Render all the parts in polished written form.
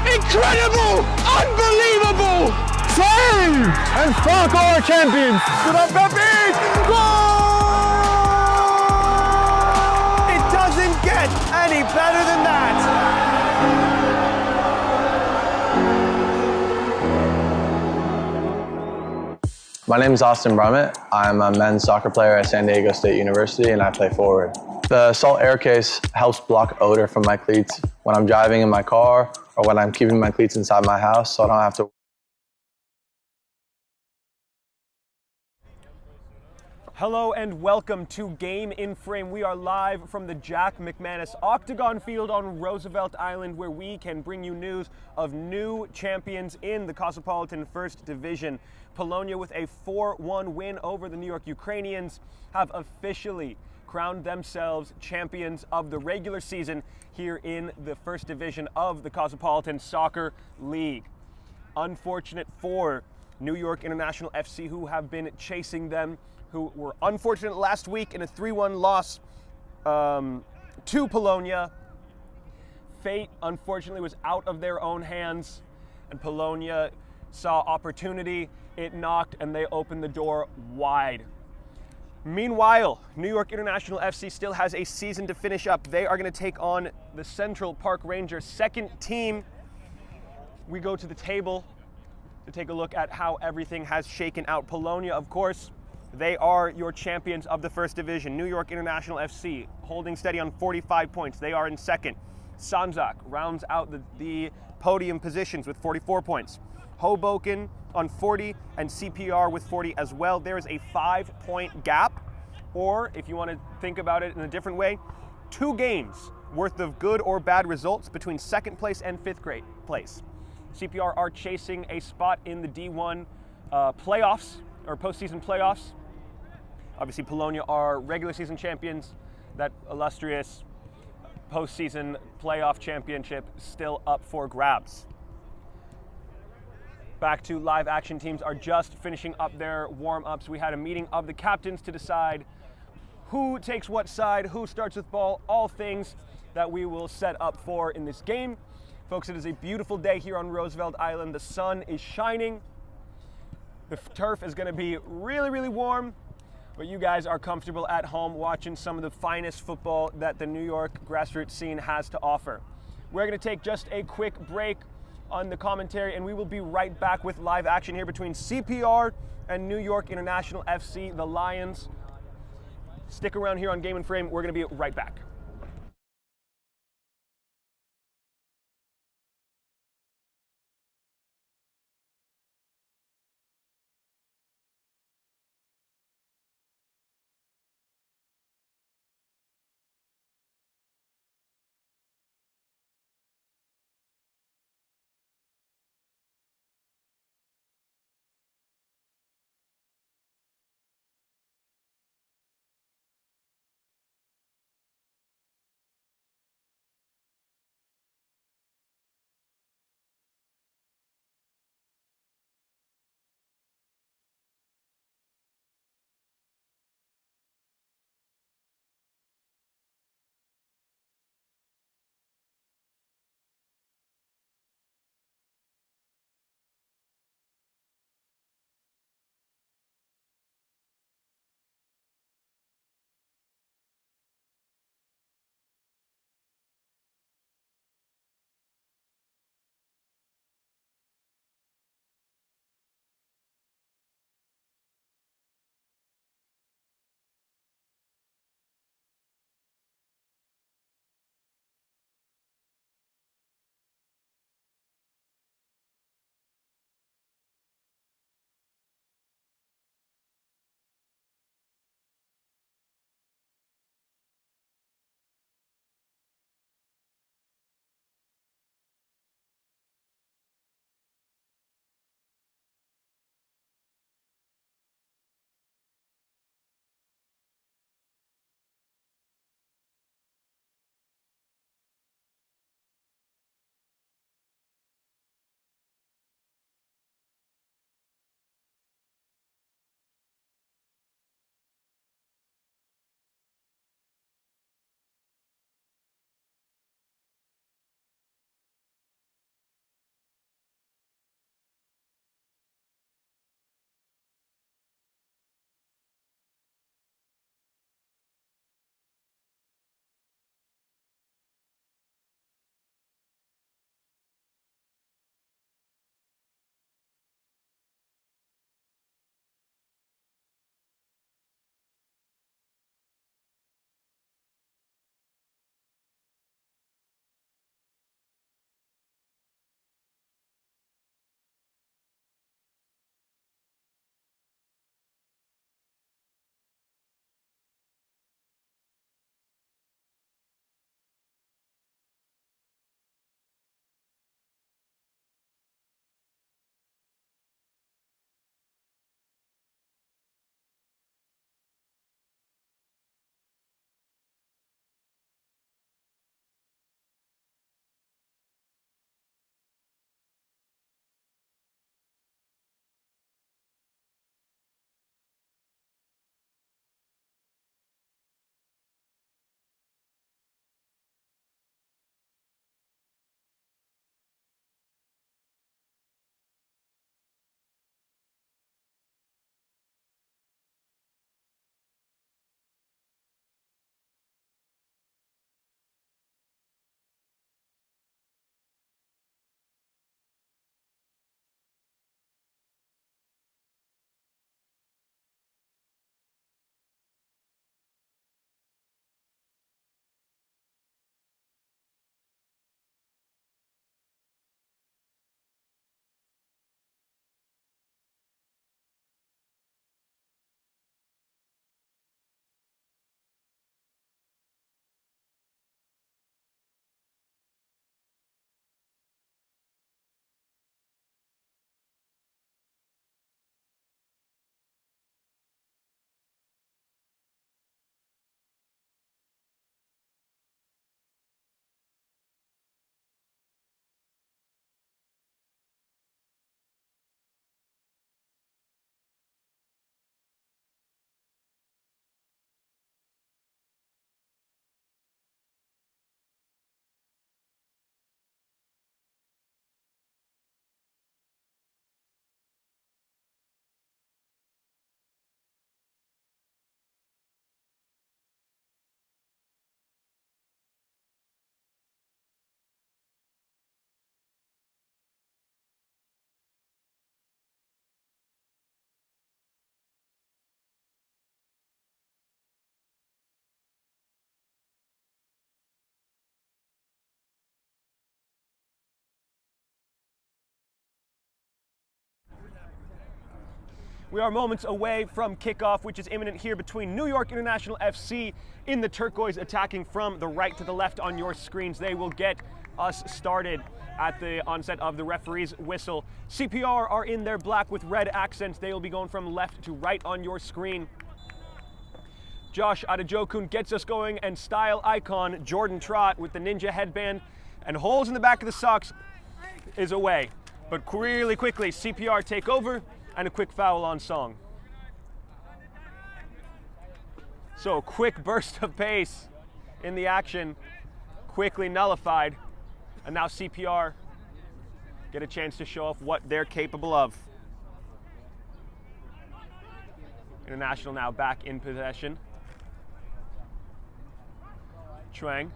Incredible! Unbelievable! Save! And Spark are champions! Good on Pepe! Goal! It doesn't get any better than that! My name is Austin Brummett. I'm a men's soccer player at San Diego State University and I play forward. The Salt Air Case helps block odor from my cleats when I'm driving in my car or when I'm keeping my cleats inside my house so I don't have to. Hello and welcome to Game in Frame. We are live from the Jack McManus Octagon Field on Roosevelt Island, where we can bring you news of new champions in the Cosmopolitan First Division. Polonia, with a 4-1 win over the New York Ukrainians, have officially crowned themselves champions of the regular season here in the First Division of the Cosmopolitan Soccer League. Unfortunate for New York International FC, who have been chasing them, who were unfortunate last week in a 3-1 loss to Polonia. Fate, unfortunately, was out of their own hands, and Polonia saw opportunity, it knocked, and they opened the door wide. Meanwhile, New York International FC still has a season to finish up. They are going to take on the Central Park Rangers, second team. We go to the table to take a look at how everything has shaken out. Polonia, of course, they are your champions of the First Division. New York International FC holding steady on 45 points. They are in second. Sanzak rounds out the podium positions with 44 points. Hoboken on 40 and CPR with 40 as well. There is a 5-point gap, or if you want to think about it in a different way, 2 games worth of good or bad results between second place and fifth place. CPR are chasing a spot in the D1 playoffs, or postseason playoffs. Obviously, Polonia are regular season champions. That illustrious postseason playoff championship still up for grabs. Back to live action. Teams are just finishing up their warm-ups. We had a meeting of the captains to decide who takes what side, who starts with ball, all things that we will set up for in this game. Folks, it is a beautiful day here on Roosevelt Island. The sun is shining. The turf is going to be really, really warm, but you guys are comfortable at home watching some of the finest football that the New York grassroots scene has to offer. We're going to take just a quick break on the commentary, and we will be right back with live action here between CPR and New York International FC, the Lions. Stick around here on Game in Frame. We're going to be right back. We are moments away from kickoff, which is imminent here between New York International FC in the turquoise, attacking from the right to the left on your screens. They will get us started at the onset of the referee's whistle. CPR are in their black with red accents. They will be going from left to right on your screen. Josh Adejokun gets us going, and style icon Jordan Trott with the ninja headband and holes in the back of the socks is away. But really quickly, CPR take over, and a quick foul on Song. So a quick burst of pace in the action, quickly nullified, and now CPR get a chance to show off what they're capable of. International now back in possession. Chuang.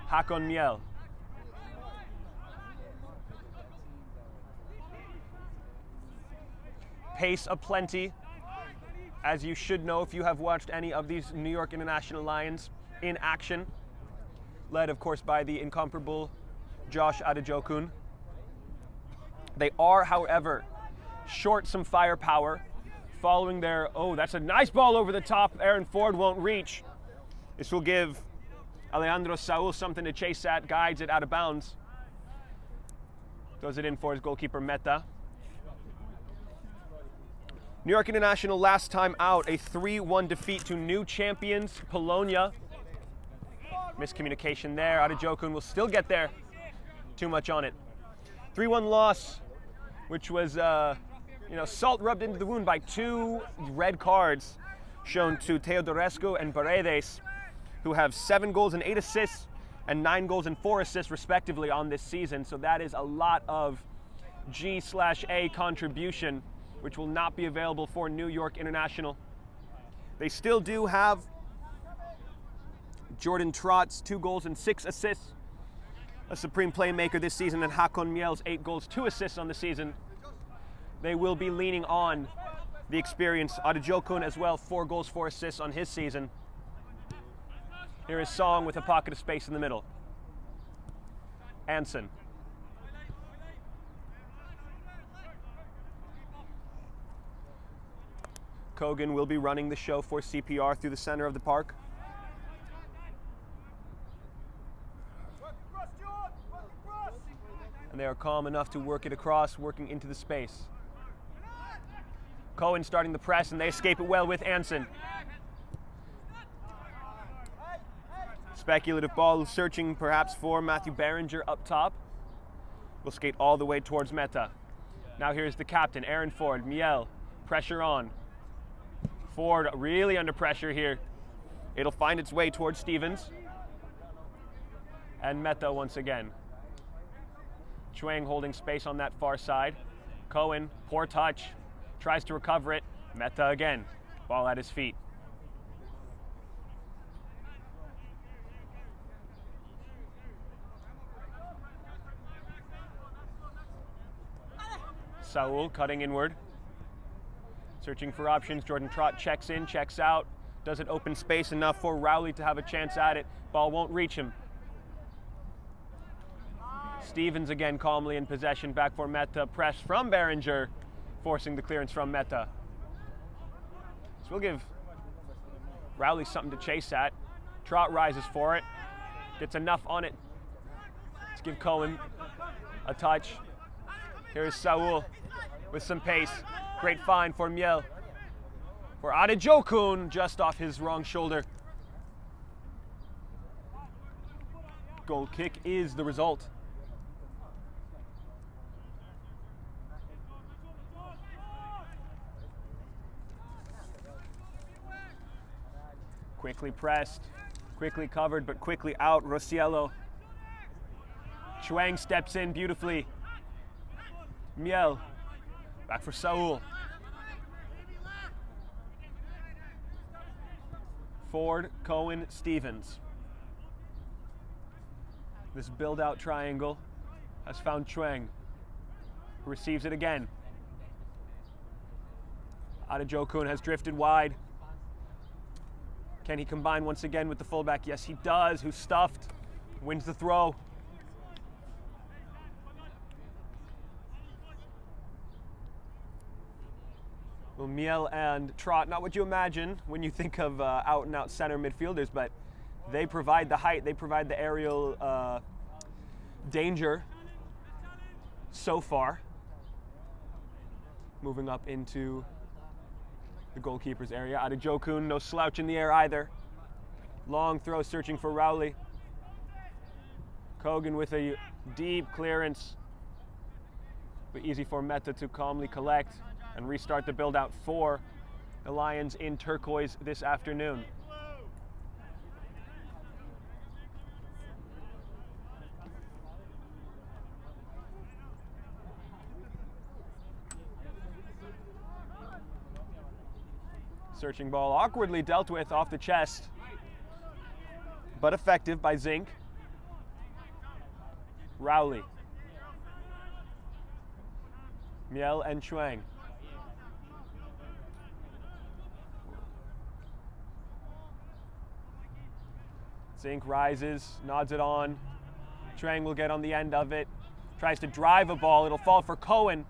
Hakon Miel. Pace aplenty, as you should know if you have watched any of these New York International Lions in action, led of course by the incomparable Josh Adejokun. They are, however, short some firepower following their, oh, that's a nice ball over the top. Aaron Ford won't reach. This will give Alejandro Saul something to chase at, guides it out of bounds. Throws it in for his goalkeeper Meta. New York International last time out, a 3-1 defeat to new champions, Polonia. Miscommunication there. Adejokun will still get there. Too much on it. 3-1 loss, which was salt rubbed into the wound by 2 red cards shown to Teodorescu and Paredes, who have 7 goals and 8 assists and 9 goals and 4 assists respectively on this season. So that is a lot of G/A contribution, which will not be available for New York International. They still do have Jordan Trott's 2 goals and 6 assists, a supreme playmaker this season, and Hakon Miel's 8 goals, 2 assists on the season. They will be leaning on the experience. Adejokun as well, 4 goals, 4 assists on his season. Here is Song with a pocket of space in the middle. Anson. Kogan will be running the show for CPR through the center of the park. And they are calm enough to work it across, working into the space. Cohen starting the press, and they escape it well with Anson. Speculative ball, searching perhaps for Matthew Berenger up top. Will skate all the way towards Meta. Now here's the captain, Aaron Ford. Miel, pressure on. Ford really under pressure here. It'll find its way towards Stevens. And Meta once again. Chuang holding space on that far side. Cohen, poor touch, tries to recover it. Meta again, ball at his feet. Saul cutting inward. Searching for options. Jordan Trott checks in, checks out. Does it open space enough for Rowley to have a chance at it? Ball won't reach him. Stevens again calmly in possession. Back for Meta. Press from Berenger, forcing the clearance from Meta. So we'll give Rowley something to chase at. Trott rises for it. Gets enough on it to give Cohen a touch. Here's Saul with some pace. Great find for Miel. For Adejokun, just off his wrong shoulder. Goal kick is the result. Quickly pressed, quickly covered, but quickly out. Rosiello. Chuang steps in beautifully. Miel, back for Saul. Ford, Cohen, Stevens. This build-out triangle has found Chuang, who receives it again. Adejokun has drifted wide. Can he combine once again with the fullback? Yes, he does. Who's stuffed, wins the throw. Miel and Trott, not what you imagine when you think of out-and-out center midfielders, but they provide the height, they provide the aerial danger so far. Moving up into the goalkeeper's area. Adejokun, no slouch in the air either. Long throw searching for Rowley. Kogan with a deep clearance. But easy for Meta to calmly collect and restart the build out for the Lions in turquoise this afternoon. Searching ball awkwardly dealt with off the chest, but effective by Zink. Rowley. Miel and Chuang. Zink rises, nods it on. Chuang will get on the end of it. Tries to drive a ball, it'll fall for Cohen.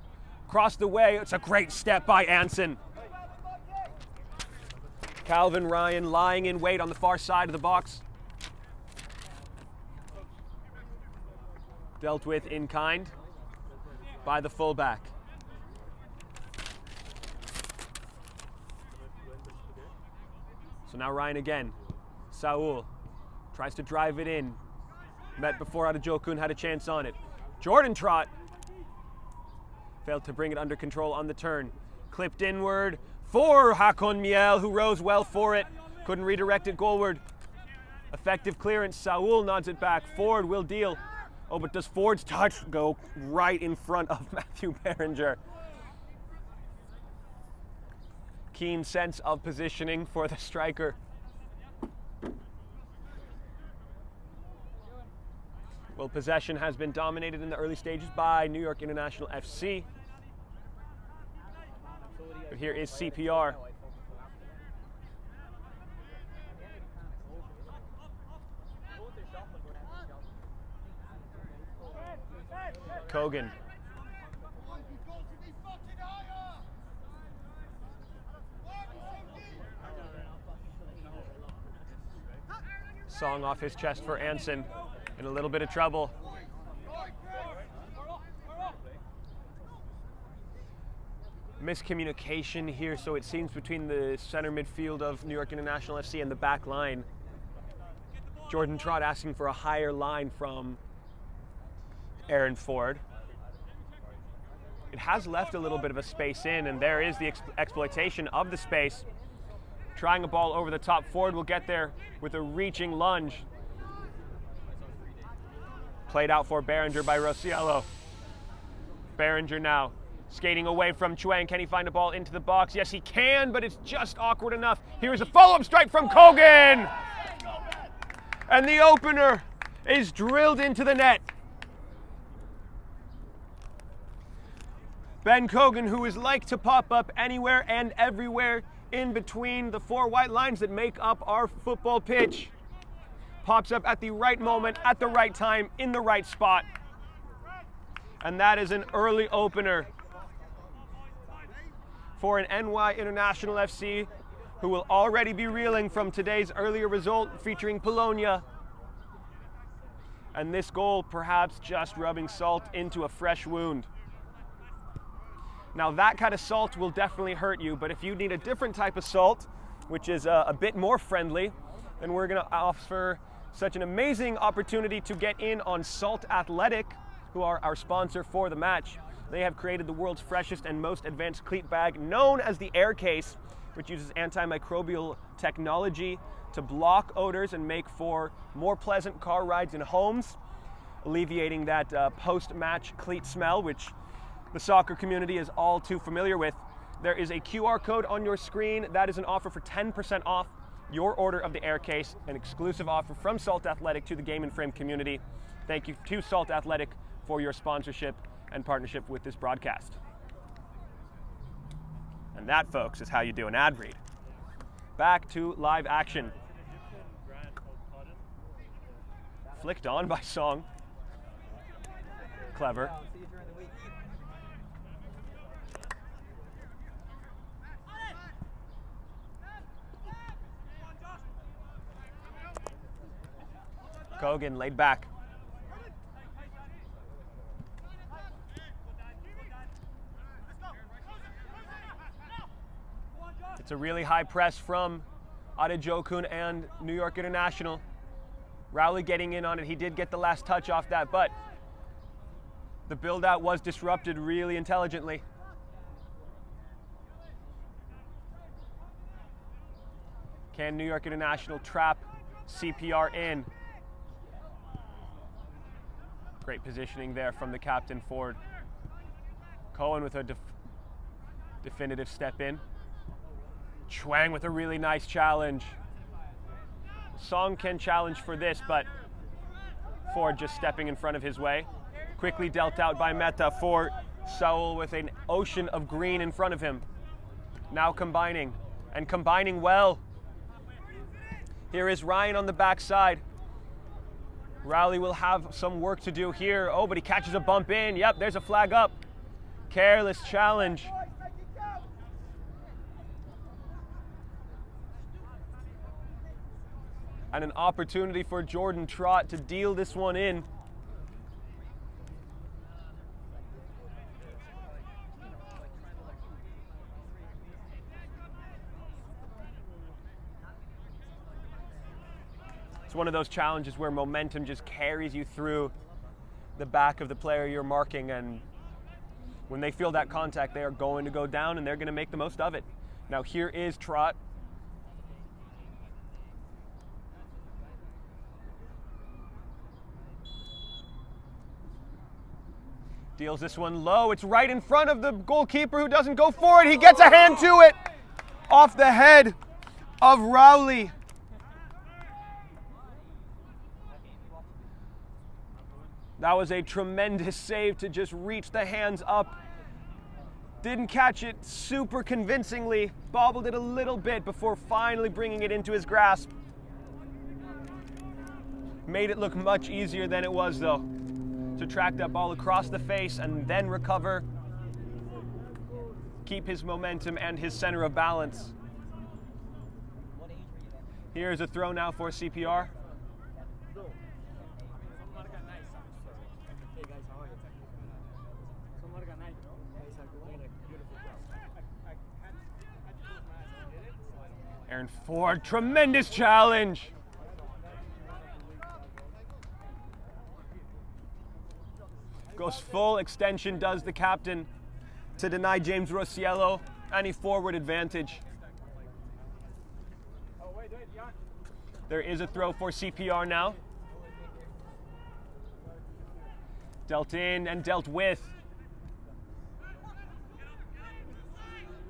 Across the way, it's a great step by Anson. Calvin Ryan lying in wait on the far side of the box. Dealt with in kind by the fullback. So now Ryan again. Saul tries to drive it in. Met before Adejokun had a chance on it. Jordan Trott failed to bring it under control on the turn. Clipped inward for Hakon Miel, who rose well for it. Couldn't redirect it goalward. Effective clearance. Saul nods it back. Ford will deal. Oh, but does Ford's touch go right in front of Matthew Berenger? Keen sense of positioning for the striker. Well, possession has been dominated in the early stages by New York International FC. But here is CPR. Kogan. Song off his chest for Anson. In a little bit of trouble. Miscommunication here, so it seems, between the center midfield of New York International FC and the back line. Jordan Trott asking for a higher line from Aaron Ford. It has left a little bit of a space in, and there is the exploitation of the space. Trying a ball over the top. Ford will get there with a reaching lunge. Played out for Berenger by Rosiello. Berenger now skating away from Chuang. Can he find a ball into the box? Yes, he can, but it's just awkward enough. Here's a follow-up strike from Kogan. And the opener is drilled into the net. Ben Kogan, who is like to pop up anywhere and everywhere in between the four white lines that make up our football pitch, pops up at the right moment, at the right time, in the right spot. And that is an early opener for an NY International FC who will already be reeling from today's earlier result featuring Polonia. And this goal perhaps just rubbing salt into a fresh wound. Now that kind of salt will definitely hurt you, but if you need a different type of salt, which is a bit more friendly, then we're gonna offer such an amazing opportunity to get in on Salt Athletic, who are our sponsor for the match. They have created the world's freshest and most advanced cleat bag, known as the Air Case, which uses antimicrobial technology to block odors and make for more pleasant car rides in homes, alleviating that post-match cleat smell, which the soccer community is all too familiar with. There is a QR code on your screen. That is an offer for 10% off your order of the Air Case, an exclusive offer from Salt Athletic to the Game and Frame community. Thank you to Salt Athletic for your sponsorship and partnership with this broadcast. And that, folks, is how you do an ad read. Back to live action. Flicked on by Song. Clever. Kogan laid back. It's a really high press from Adejokun and New York International. Rowley getting in on it. He did get the last touch off that, but the build-out was disrupted really intelligently. Can New York International trap CPR in? Great positioning there from the captain Ford. Cohen with a definitive step in. Chuang with a really nice challenge. Song can challenge for this, but Ford just stepping in front of his way. Quickly dealt out by Mehta for Saul with an ocean of green in front of him. Now combining, and combining well. Here is Ryan on the backside. Rowley will have some work to do here. Oh, but he catches a bump in. Yep, there's a flag up. Careless challenge. And an opportunity for Jordan Trott to deal this one in. It's one of those challenges where momentum just carries you through the back of the player you're marking, and when they feel that contact, they are going to go down and they're going to make the most of it. Now here is Trott. Deals this one low. It's right in front of the goalkeeper who doesn't go for it. He gets a hand to it off the head of Rowley. That was a tremendous save to just reach the hands up. Didn't catch it super convincingly. Bobbled it a little bit before finally bringing it into his grasp. Made it look much easier than it was, though, to track that ball across the face and then recover, keep his momentum and his center of balance. Here's a throw now for CPR. Aaron Ford, tremendous challenge. Goes full extension, does the captain, to deny James Rosiello any forward advantage. There is a throw for CPR now. Dealt in and dealt with.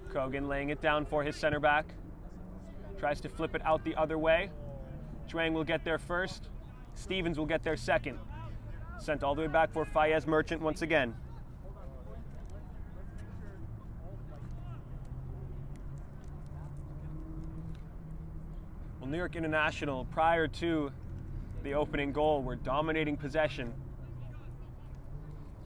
Kogan laying it down for his center back. Tries to flip it out the other way. Chuang will get there first. Stevens will get there second. Sent all the way back for Fayez Merchant once again. Well, New York International, prior to the opening goal, were dominating possession.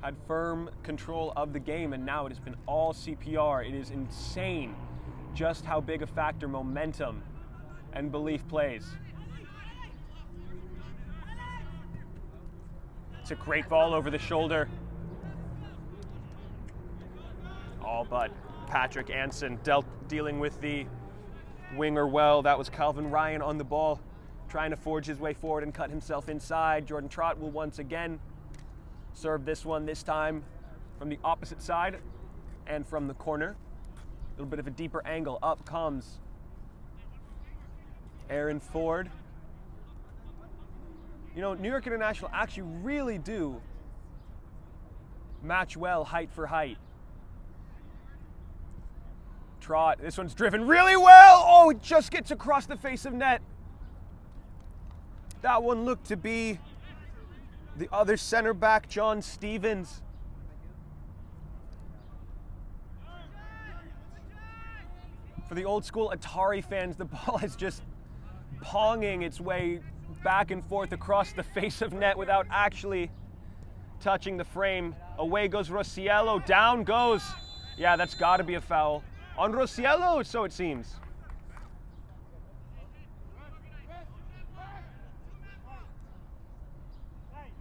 Had firm control of the game, and now it has been all CPR. It is insane just how big a factor momentum and belief plays. It's a great ball over the shoulder. All but Patrick Anson dealing with the winger well. That was Calvin Ryan on the ball, trying to forge his way forward and cut himself inside. Jordan Trott will once again serve this one, this time from the opposite side and from the corner. A little bit of a deeper angle. Up comes Aaron Ford. You know, New York International actually really do match well height for height. Trott, this one's driven really well. Oh, it just gets across the face of net. That one looked to be the other center back, John Stevens. For the old school Atari fans, the ball is just ponging its way back and forth across the face of net without actually touching the frame. Away goes Rosiello, down goes. Yeah, that's got to be a foul on Rosiello, so it seems.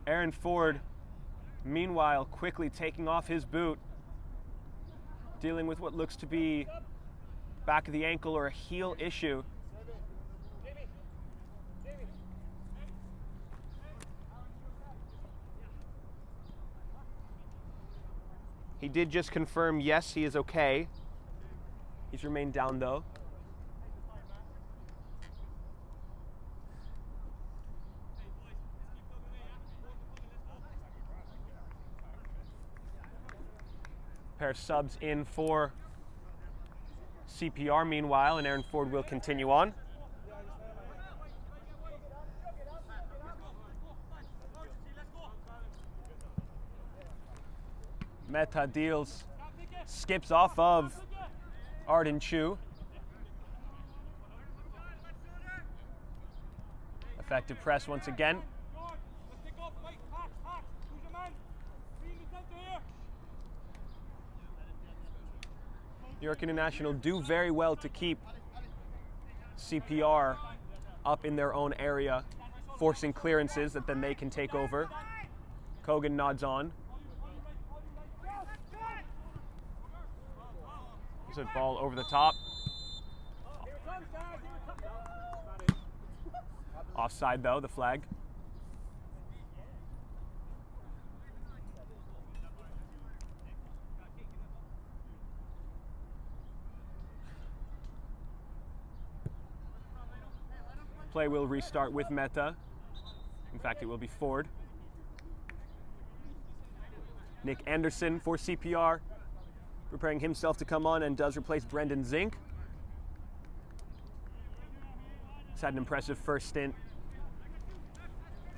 Aaron Ford, meanwhile, quickly taking off his boot, dealing with what looks to be back of the ankle or a heel issue. He did just confirm, yes, he is okay. He's remained down, though. Pair of subs in for CPR meanwhile, and Aaron Ford will continue on. Meta deals, skips off of Arden Chu. Effective press once again. New York International do very well to keep CPR up in their own area, forcing clearances that then they can take over. Kogan nods on. There's a ball over the top. Offside though, the flag. Play will restart with Meta. In fact, it will be Ford. Nick Anderson for CPR, preparing himself to come on and does replace Brendan Zink. He's had an impressive first stint.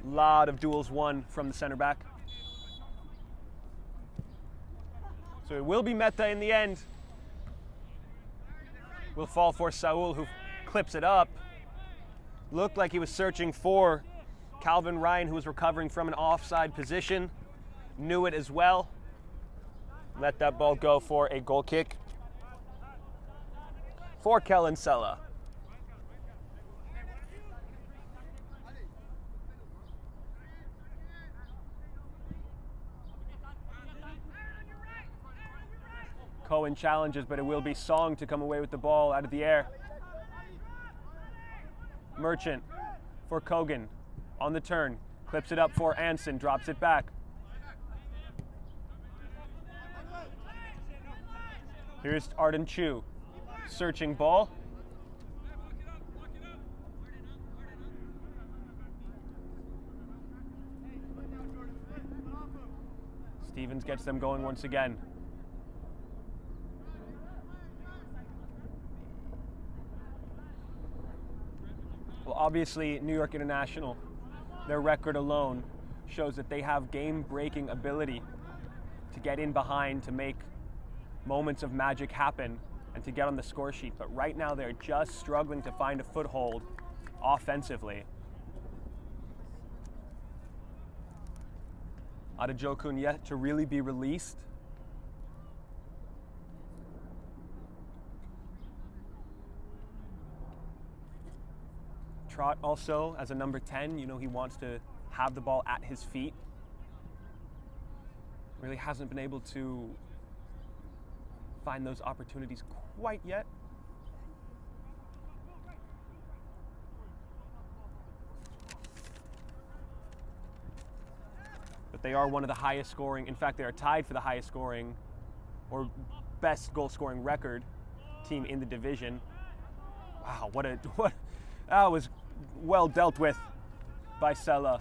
Lot of duels won from the center back. So it will be Meta in the end. Will fall for Saul, who clips it up. Looked like he was searching for Calvin Ryan, who was recovering from an offside position. Knew it as well. Let that ball go for a goal kick for Kellen Sella. Cohen challenges, but it will be Song to come away with the ball out of the air. Merchant for Kogan on the turn, clips it up for Anson, drops it back. Here's Arden Chu, searching ball. Stevens gets them going once again. Well, obviously, New York International, their record alone shows that they have game-breaking ability to get in behind, to make moments of magic happen, and to get on the score sheet. But right now, they're just struggling to find a foothold offensively. Adejokun yet to really be released. Trott also, as a number 10, you know, he wants to have the ball at his feet. Really hasn't been able to find those opportunities quite yet. But they are one of the highest scoring, in fact, they are tied for the highest scoring or best goal scoring record team in the division. Wow, that was well dealt with by Sella.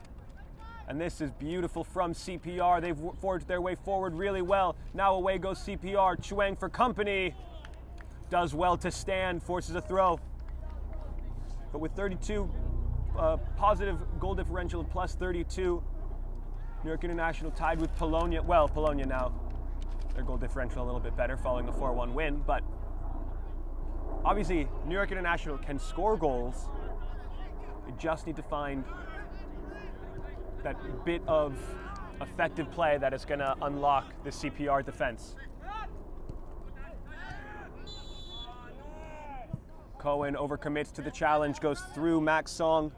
And this is beautiful from CPR. They've forged their way forward really well. Now away goes CPR. Chuang for company. Does well to stand, forces a throw. But with 32 positive goal differential of plus 32, New York International tied with Polonia. Well, Polonia now, their goal differential a little bit better following a 4-1 win. But obviously, New York International can score goals. They just need to find that bit of effective play that is going to unlock the CPR defense. Cohen overcommits to the challenge, goes through Max Song.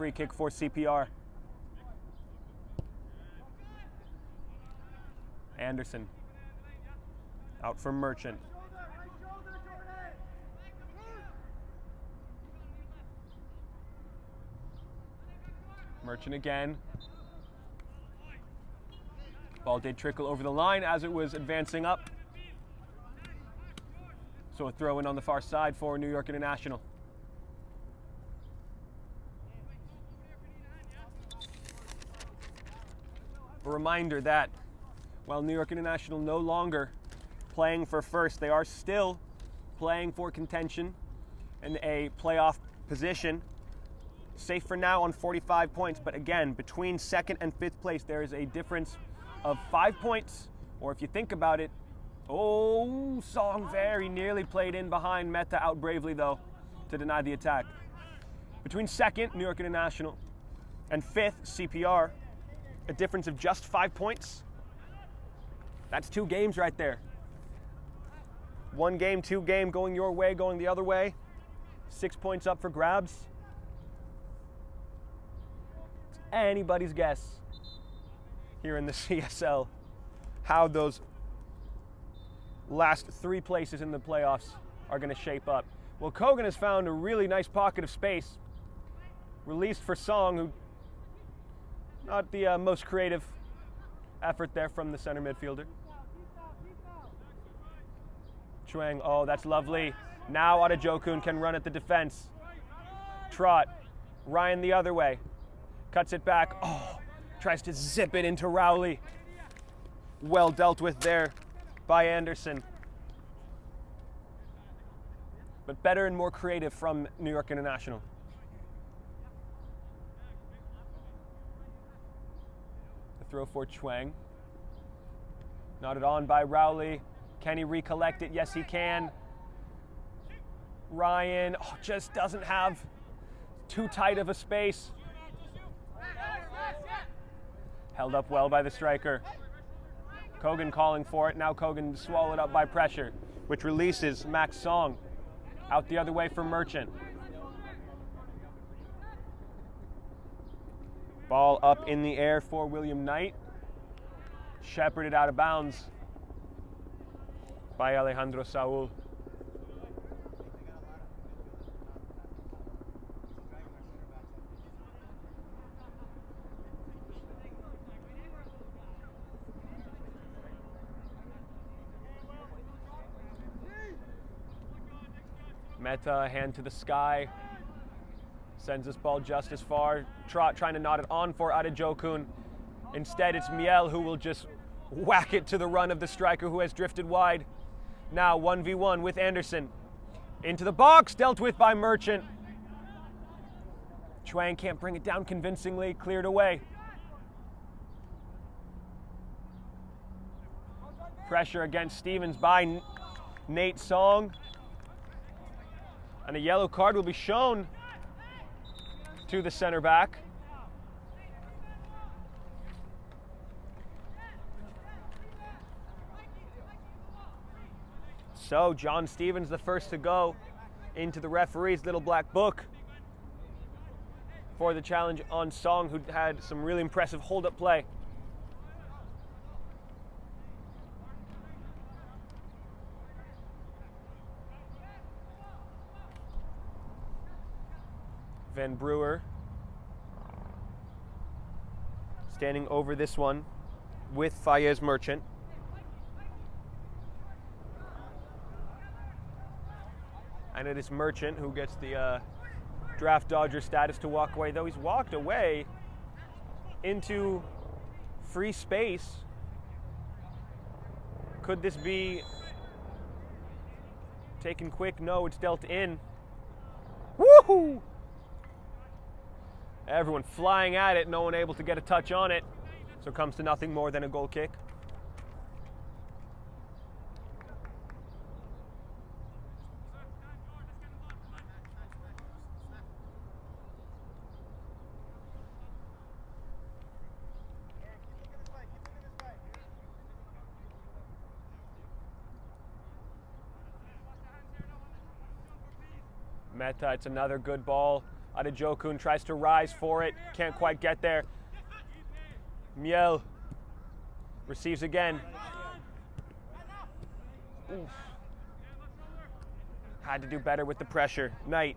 Free kick for CPR. Anderson. Out for Merchant. Merchant again. Ball did trickle over the line as it was advancing up. So a throw in on the far side for New York International. A reminder that while New York International no longer playing for first, they are still playing for contention and a playoff position. Safe for now on 45 points, but again, between second and fifth place, there is a difference of 5 points, or if you think about it, oh, Song very nearly played in behind Meta, out bravely though to deny the attack. Between second, New York International, and fifth, CPR, a difference of just 5 points. That's 2 games right there. 1 game, 2 game, going your way, going the other way. 6 points up for grabs. It's anybody's guess here in the CSL how those last 3 places in the playoffs are going to shape up. Well, Kogan has found a really nice pocket of space. Released for Song, who not the most creative effort there from the center midfielder. Chuang, oh, that's lovely. Now Adejokun can run at the defense. Trot, Ryan the other way. Cuts it back, oh, tries to zip it into Rowley. Well dealt with there by Anderson. But better and more creative from New York International. The throw for Chuang. Nodded on by Rowley. Can he recollect it? Yes, he can. Ryan just doesn't have too tight of a space. Held up well by the striker. Kogan calling for it. Now Kogan swallowed up by pressure, which releases Max Song. Out the other way for Merchant. Ball up in the air for William Knight. Shepherded out of bounds by Alejandro Saul. Meta, hand to the sky. Sends this ball just as far. Trot trying to knot it on for Adejokun. Instead, it's Miel who will just whack it to the run of the striker who has drifted wide. Now 1v1 with Anderson. Into the box, dealt with by Merchant. Chuang can't bring it down convincingly, cleared away. Pressure against Stevens by Nate Song. And a yellow card will be shown to the center back. So John Stevens, the first to go into the referee's little black book for the challenge on Song, who had some really impressive hold-up play. Van Brewer standing over this one with Fayez Merchant. And it is Merchant who gets the draft dodger status to walk away, though he's walked away into free space. Could this be taken quick? No, it's dealt in. Woohoo! Everyone flying at it, no one able to get a touch on it. So it comes to nothing more than a goal kick. Meta, it's another good ball Adejokun tries to rise for it, can't quite get there. Miel receives again. Oof. Had to do better with the pressure. Knight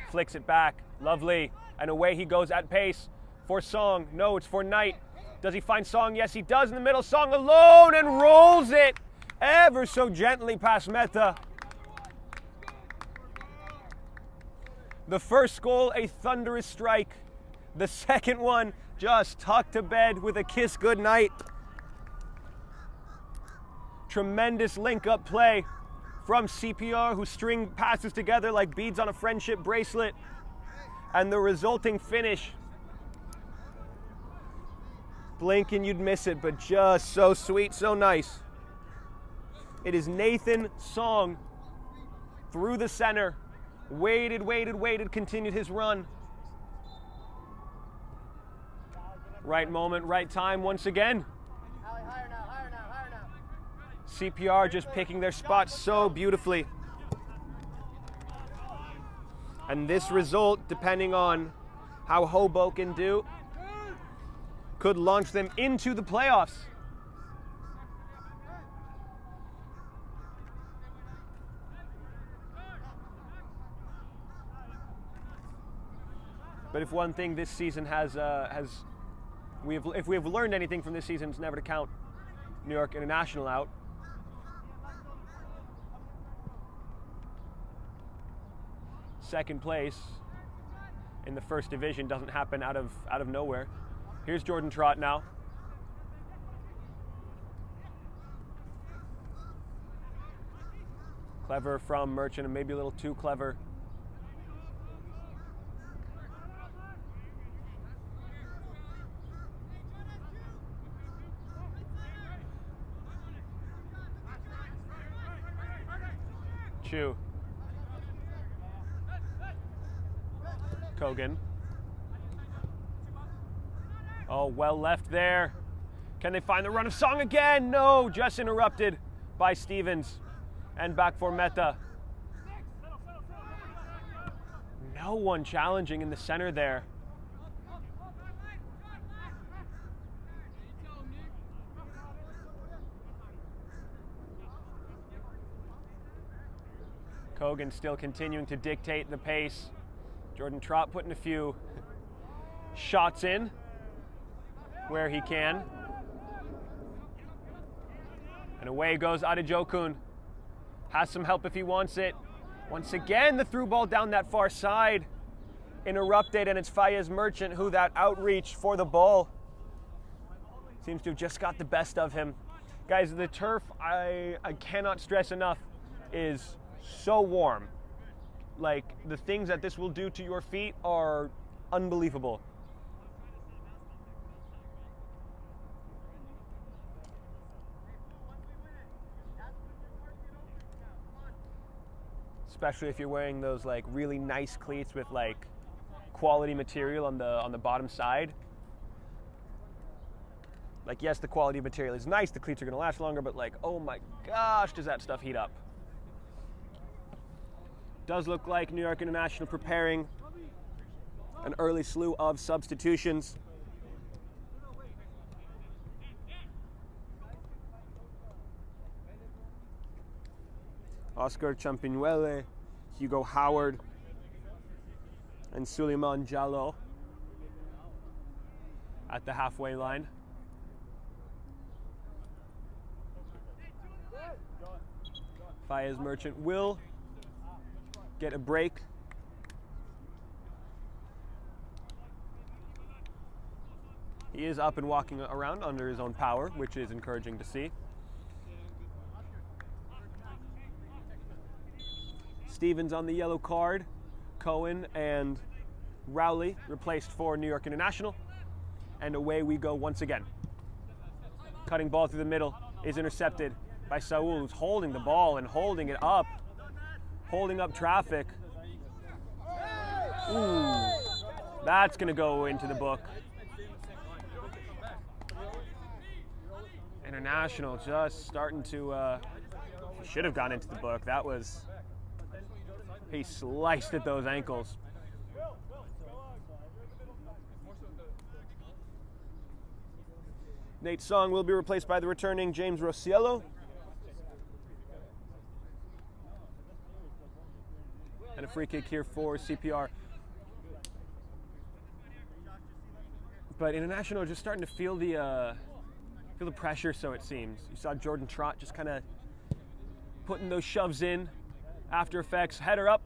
flicks it back. Lovely. And away he goes at pace for Song. No, it's for Knight. Does he find Song? Yes, he does in the middle. Song alone and rolls it ever so gently past Mehta. The first goal, a thunderous strike. The second one, just tucked to bed with a kiss goodnight. Tremendous link-up play from CPR, who string passes together like beads on a friendship bracelet. And the resulting finish, blink and you'd miss it, but just so sweet, so nice. It is Nathan Song through the center. Waited, continued his run. Right moment, right time once again. CPR just picking their spots so beautifully. And this result, depending on how Hoboken do, could launch them into the playoffs. But if one thing this season if we have learned anything from this season, it's never to count New York International out. Second place in the first division doesn't happen out of nowhere. Here's Jordan Trott now. Clever from Merchant, and maybe a little too clever. Chu. Kogan. Oh, well left there. Can they find the run of Song again? No, just interrupted by Stevens. And back for Mehta. No one challenging in the center there. Kogan still continuing to dictate the pace. Jordan Trott putting a few shots in where he can. And away goes Adejokun. Has some help if he wants it. Once again, the through ball down that far side. Interrupted, and it's Fayez Merchant who that outreach for the ball seems to have just got the best of him. Guys, the turf, I cannot stress enough, is so warm. Like, the things that this will do to your feet are unbelievable. Especially if you're wearing those like really nice cleats with like quality material on the bottom side. Like, yes, the quality of material is nice, the cleats are gonna last longer, but like, oh my gosh, does that stuff heat up. Does look like New York International preparing an early slew of substitutions. Oscar Champinuele, Hugo Howard, and Suleiman Jallo at the halfway line. Fayez Merchant will get a break. He is up and walking around under his own power, which is encouraging to see. Stevens on the yellow card. Cohen and Rowley replaced for New York International. And away we go once again. Cutting ball through the middle is intercepted by Saul, who's holding the ball and holding it up. Holding up traffic. Ooh, that's gonna go into the book. International just starting to, should have gone into the book. That was, he sliced at those ankles. Nate Song will be replaced by the returning James Rosiello. And a free kick here for CPR. But International are just starting to feel the pressure, so it seems. You saw Jordan Trott just kind of putting those shoves in. After effects, header up.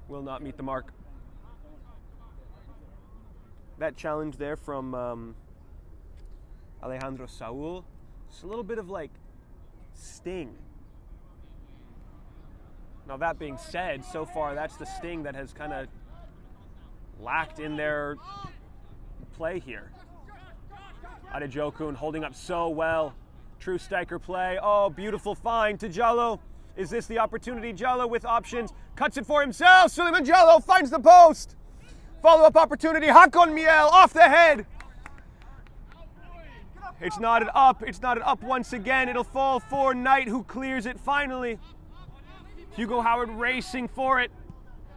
Will not meet the mark. That challenge there from Alejandro Saul. Just a little bit of like sting. Now that being said, so far that's the sting that has kind of lacked in their play here. Adejokun holding up so well. True striker play. Oh, beautiful find to Jallo. Is this the opportunity? Jallo with options. Cuts it for himself. Suleiman Jallo finds the post. Follow-up opportunity. Hakon Miel off the head. It's knotted up. It's knotted up once again. It'll fall for Knight, who clears it finally. Hugo Howard racing for it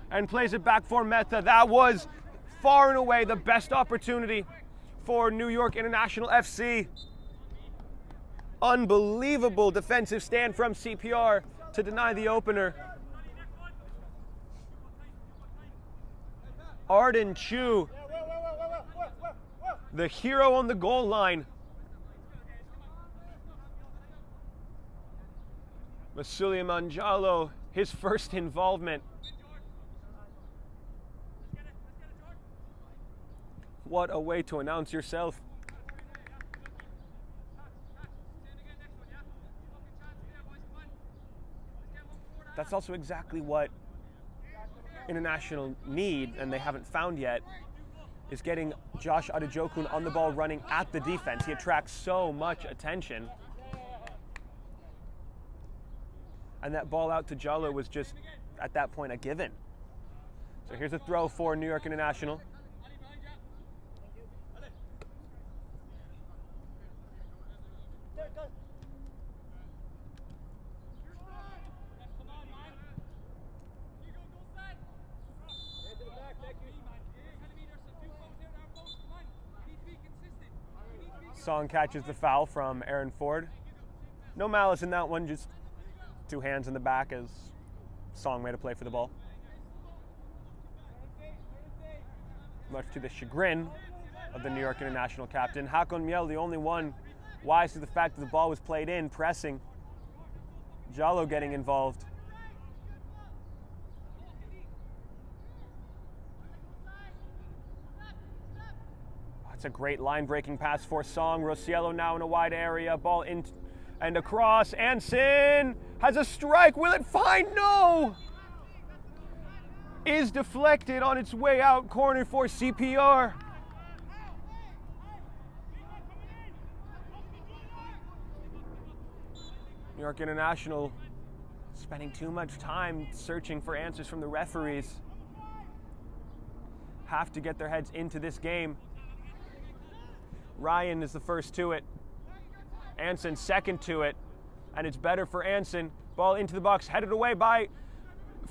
and plays it back for Meta. That was far and away the best opportunity for New York International FC. Unbelievable defensive stand from CPR to deny the opener. Arden Chu, the hero on the goal line. Suleiman Jallo, his first involvement. What a way to announce yourself. That's also exactly what International need, and they haven't found yet, is getting Josh Adejokun on the ball running at the defense. He attracts so much attention. And that ball out to Jallo was just, at that point, a given. So here's a throw for New York International. Song catches the foul from Aaron Ford. No malice in that one, just two hands in the back as Song made a play for the ball. Much to the chagrin of the New York International captain. Hakon Miel, the only one wise to the fact that the ball was played in, pressing. Jallo getting involved. It's a great line-breaking pass for Song. Rosiello now in a wide area. Ball in and across. Anson has a strike. Will it find? No! Is deflected on its way out. Corner for CPR. New York International spending too much time searching for answers from the referees. Have to get their heads into this game. Ryan is the first to it. Anson second to it. And it's better for Anson. Ball into the box, headed away by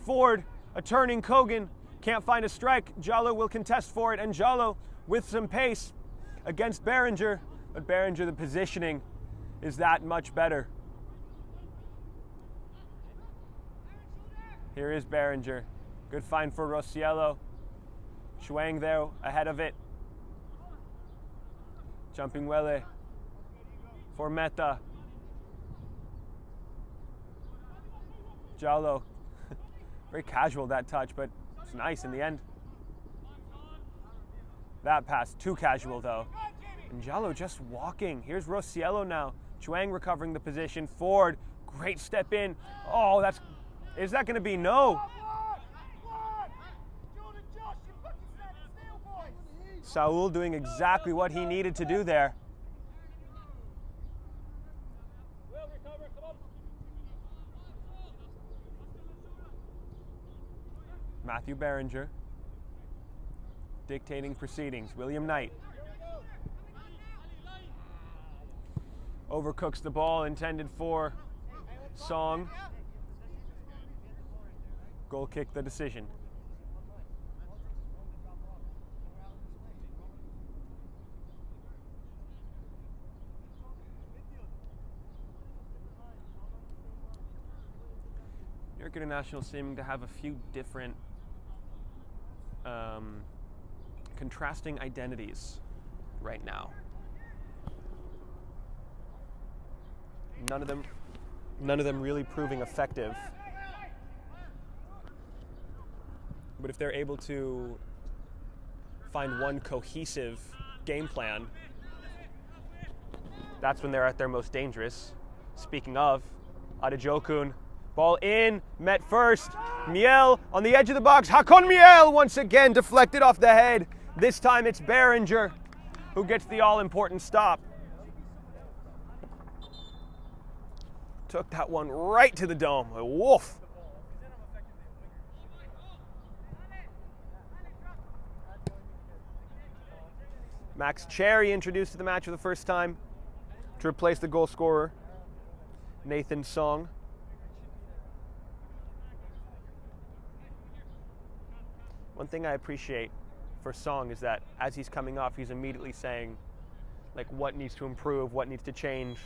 Ford. A turning Kogan. Can't find a strike. Jallo will contest for it. And Jallo with some pace against Berenger. But Berenger, the positioning is that much better. Here is Berenger. Good find for Rosiello. Chuang there ahead of it. Jumping Wele for Meta. Jallo, very casual that touch, but it's nice in the end. That pass, too casual though. And Jallo just walking. Here's Rosiello now. Chuang recovering the position. Ford, great step in. Oh, is that going to be no? Saul doing exactly what he needed to do there. Matthew Berenger dictating proceedings. William Knight overcooks the ball intended for Song. Goal kick the decision. York International seeming to have a few different contrasting identities right now. None of them really proving effective. But if they're able to find one cohesive game plan, that's when they're at their most dangerous. Speaking of, Adejokun, ball in, met first. Miel on the edge of the box. Hakon Miel once again deflected off the head. This time it's Behringer who gets the all-important stop. Took that one right to the dome. A wolf. Max Cherry introduced to the match for the first time to replace the goal scorer, Nathan Song. One thing I appreciate for Song is that as he's coming off, he's immediately saying like what needs to improve, what needs to change.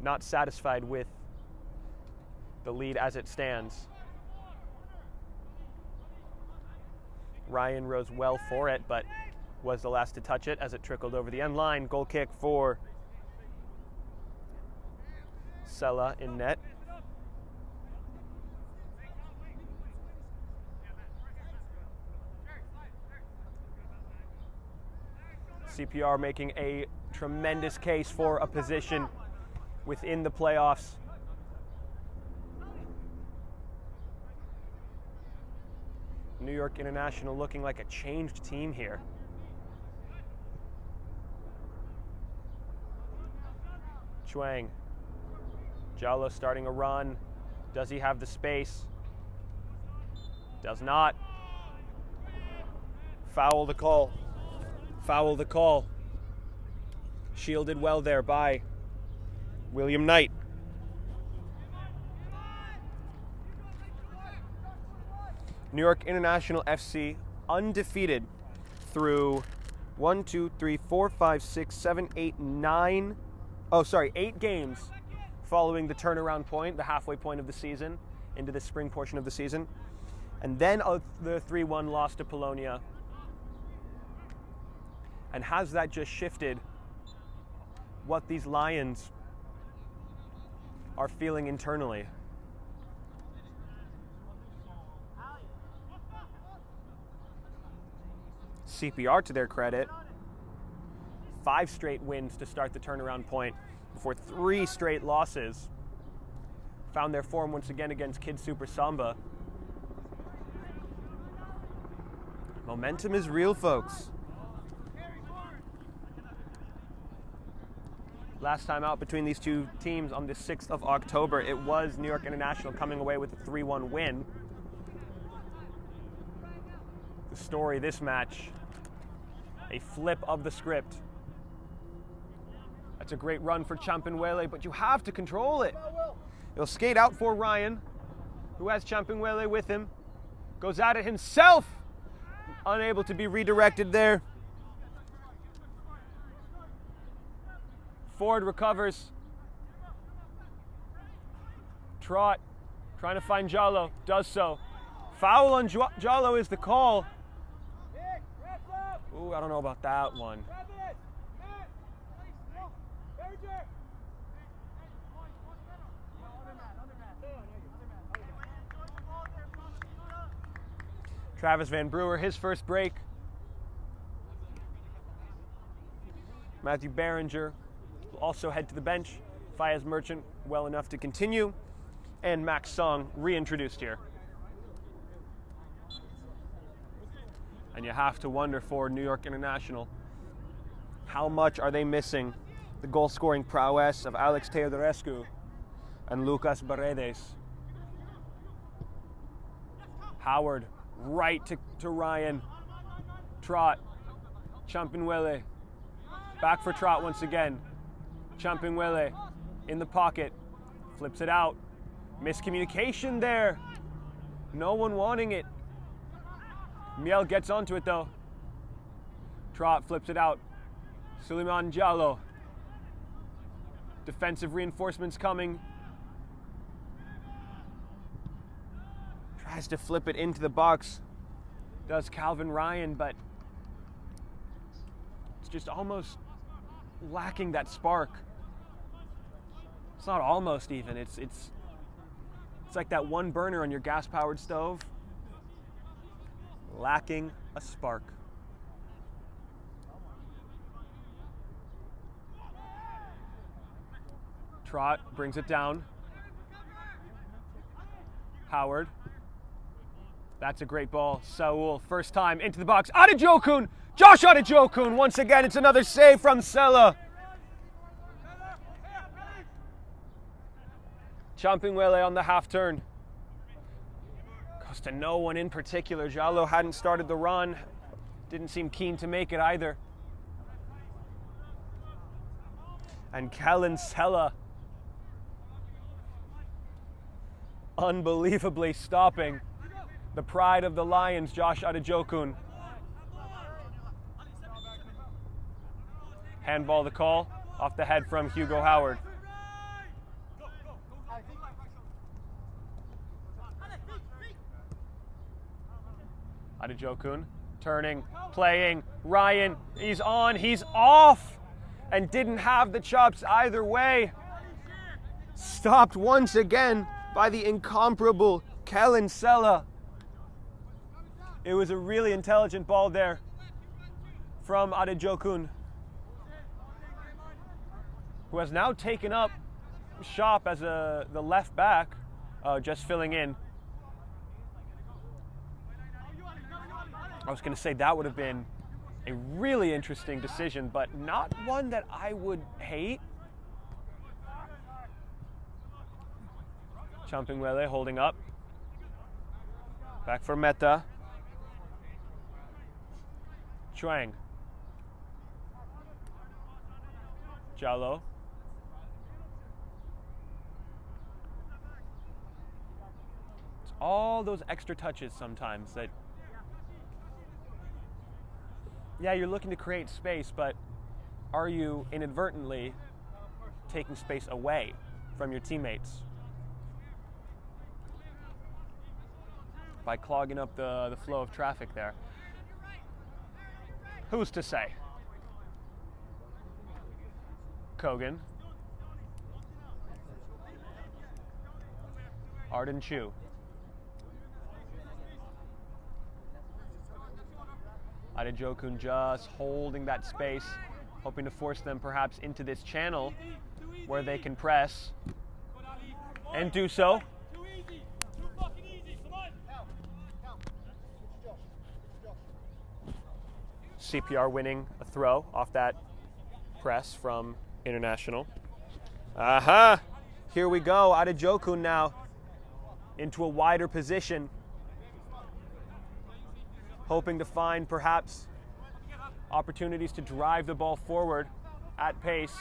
Not satisfied with the lead as it stands. Ryan rose well for it, but was the last to touch it as it trickled over the end line. Goal kick for Sella in net. CPR making a tremendous case for a position within the playoffs. New York International looking like a changed team here. Chuang. Jallo starting a run. Does he have the space? Does not. Foul the call. Foul the call. Shielded well there by William Knight. New York International FC undefeated through 8 games following the turnaround point, the halfway point of the season, into the spring portion of the season. And then the 3-1 loss to Polonia. And has that just shifted what these Lions are feeling internally? CPR, to their credit, 5 straight wins to start the turnaround point before 3 straight losses. Found their form once again against Kid Super Samba. Momentum is real, folks. Last time out between these two teams on the 6th of October, it was New York International coming away with a 3-1 win. The story this match, a flip of the script. That's a great run for Champinwele, but you have to control it. He'll skate out for Ryan, who has Champinwele with him. Goes at it himself. Unable to be redirected there. Ford recovers. Trot, trying to find Jallo, does so. Foul on Jallo is the call. Ooh, I don't know about that one. Travis Van Brewer, his first break. Matthew Behringer will also head to the bench. Fayez Merchant well enough to continue. And Max Song reintroduced here. And you have to wonder for New York International, how much are they missing the goal-scoring prowess of Alex Teodorescu and Lucas Paredes? Howard, right to Ryan. Trot, Champinwele, back for Trot once again. Champinwele in the pocket, flips it out. Miscommunication there. No one wanting it. Miel gets onto it though. Trot flips it out. Suleiman Jallo. Defensive reinforcements coming. Tries to flip it into the box. Does Calvin Ryan, but it's just almost lacking that spark. It's not almost even. It's like that one burner on your gas-powered stove, lacking a spark. Trot brings it down. Howard. That's a great ball. Saul, first time into the box. Adejokun! Josh Adejokun! Once again, it's another save from Sela. Champingwele on the half turn. Goes to no one in particular. Jalo hadn't started the run. Didn't seem keen to make it either. And Kellen Sela unbelievably stopping the pride of the Lions, Josh Adejokun. Handball the call, off the head from Hugo Howard. Adejokun turning, playing, Ryan, he's on, he's off, and didn't have the chops either way. Stopped once again by the incomparable Kellen Sela. It was a really intelligent ball there from Adejokun, who has now taken up shop as the left back, just filling in. I was going to say that would have been a really interesting decision, but not one that I would hate. Champingwele holding up. Back for Meta. Chuang. Jalo. It's all those extra touches sometimes that, yeah, you're looking to create space, but are you inadvertently taking space away from your teammates by clogging up the flow of traffic there? Who's to say? Kogan. Arden Chu. Adejokun just holding that space, hoping to force them perhaps into this channel where they can press and do so. CPR winning a throw off that press from International. Aha! Here we go. Adejokun now into a wider position, hoping to find perhaps opportunities to drive the ball forward at pace.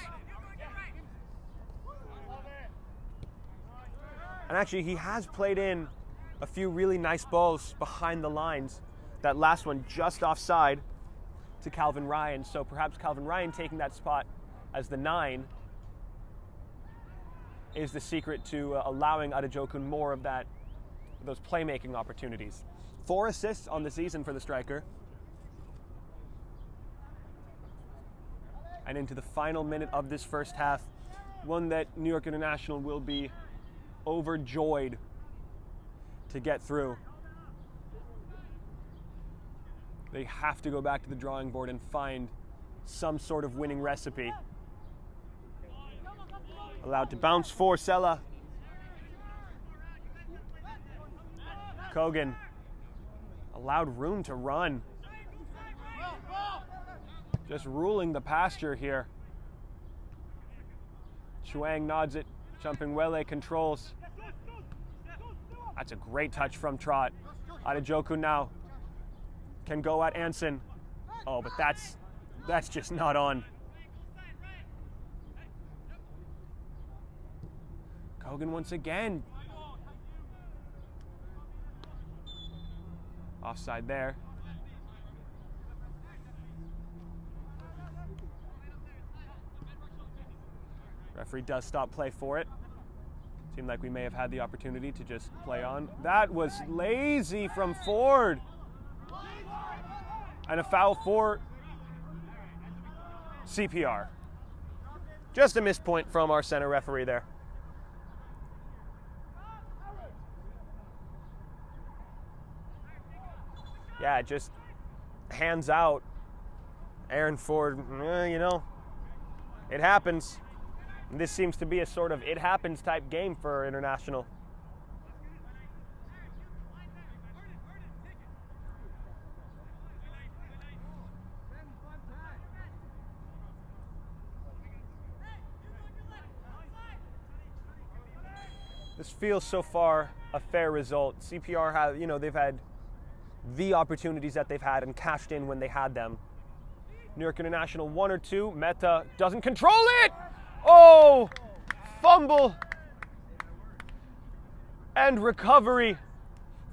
And actually, he has played in a few really nice balls behind the lines. That last one just offside to Calvin Ryan. So perhaps Calvin Ryan taking that spot as the 9 is the secret to allowing Adejokun more of those playmaking opportunities. 4 assists on the season for the striker. And into the final minute of this first half, one that New York International will be overjoyed to get through. They have to go back to the drawing board and find some sort of winning recipe. Allowed to bounce for Sela. Kogan allowed room to run. Just ruling the pasture here. Chuang nods it. Champingwele controls. That's a great touch from Trot. Adejokun now can go at Anson. Oh, but that's just not on. Kogan once again. Offside there. Referee does stop play for it. Seemed like we may have had the opportunity to just play on. That was lazy from Ford. And a foul for CPR. Just a missed point from our center referee there. Yeah, just hands out. Aaron Ford, you know, it happens. This seems to be a sort of it happens type game for International. This feels so far a fair result. CPR have, you know, they've had the opportunities that they've had and cashed in when they had them. New York International 1 or 2. Meta doesn't control it. Oh, fumble and recovery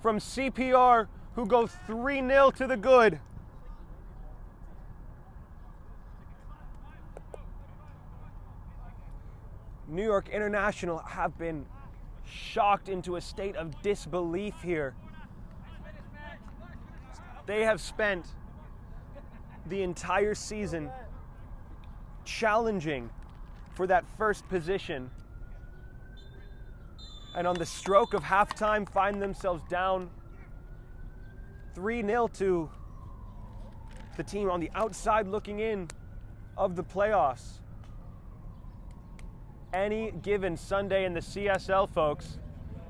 from CPR, who go 3-0 to the good. New York International have been shocked into a state of disbelief here. They have spent the entire season challenging for that first position, and on the stroke of halftime find themselves down 3-0 to the team on the outside looking in of the playoffs. Any given Sunday in the CSL, folks,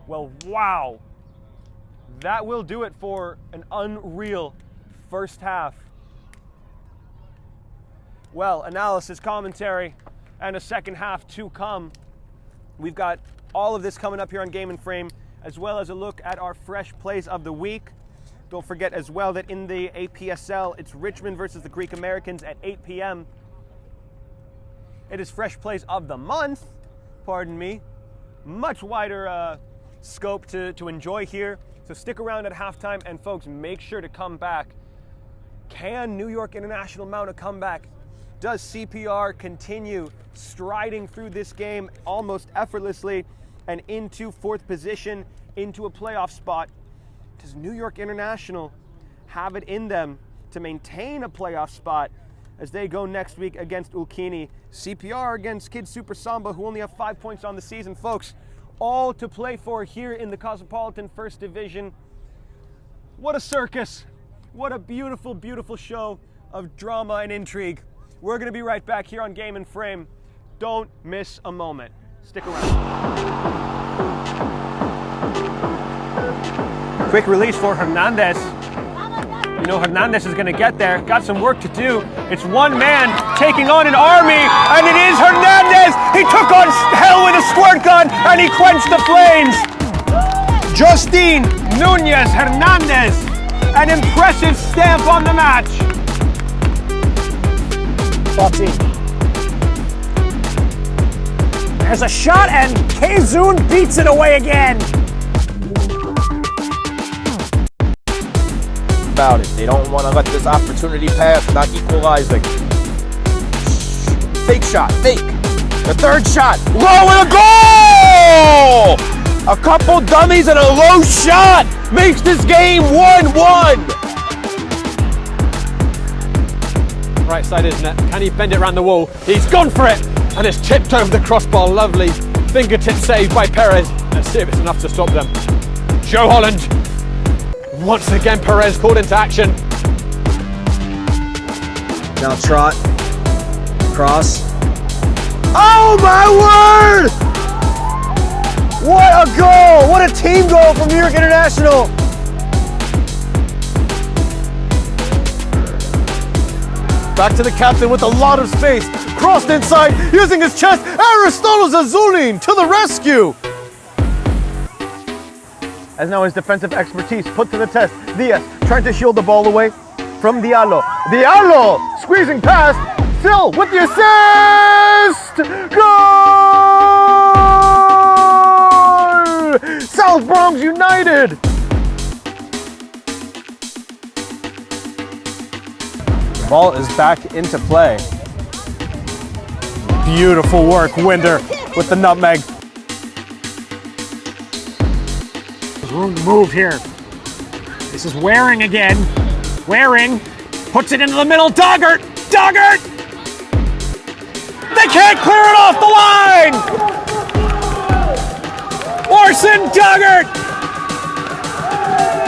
well, wow, that will do it for an unreal first half. Well, analysis, commentary, and a second half to come. We've got all of this coming up here on Game and Frame, as well as a look at our fresh plays of the week. Don't forget as well that in the APSL, it's Richmond versus the Greek Americans at 8 p.m. It is fresh plays of the month, pardon me. Much wider scope to enjoy here. So stick around at halftime, and folks, make sure to come back. Can New York International mount a comeback? Does CPR continue striding through this game almost effortlessly and into fourth position, into a playoff spot? Does New York International have it in them to maintain a playoff spot as they go next week against Ulkini? CPR against Kid Super Samba, who only have 5 points on the season. Folks, all to play for here in the Cosmopolitan First Division. What a circus. What a beautiful, beautiful show of drama and intrigue. We're going to be right back here on Game and Frame. Don't miss a moment. Stick around. Quick release for Hernandez. You know Hernandez is going to get there. Got some work to do. It's one man taking on an army, and it is Hernandez. He took on hell with a squirt gun, and he quenched the flames. Justine Nunez Hernandez, an impressive stamp on the match. There's a shot, and Kazun beats it away again. About it. They don't want to let this opportunity pass without equalizing. Fake shot, fake. The third shot, low and a goal! A couple dummies and a low shot makes this game 1-1. Right side, isn't it? Can he bend it around the wall? He's gone for it, and it's tipped over the crossbar. Lovely fingertip save by Perez. Let's see if it's enough to stop them. Joe Holland. Once again, Perez called into action. Now trot, cross. Oh my word! What a goal! What a team goal from New York International! Back to the captain with a lot of space. Crossed inside, using his chest. Aristotle Zazulin to the rescue! As now his defensive expertise put to the test. Diaz trying to shield the ball away from Diallo. Diallo squeezing past. Phil with the assist! Goal! South Bronx United! The ball is back into play. Beautiful work, Winder with the nutmeg. There's room to move here. This is Waring again. Waring puts it into the middle. Doggart! Doggart! They can't clear it off the line! Orson Doggart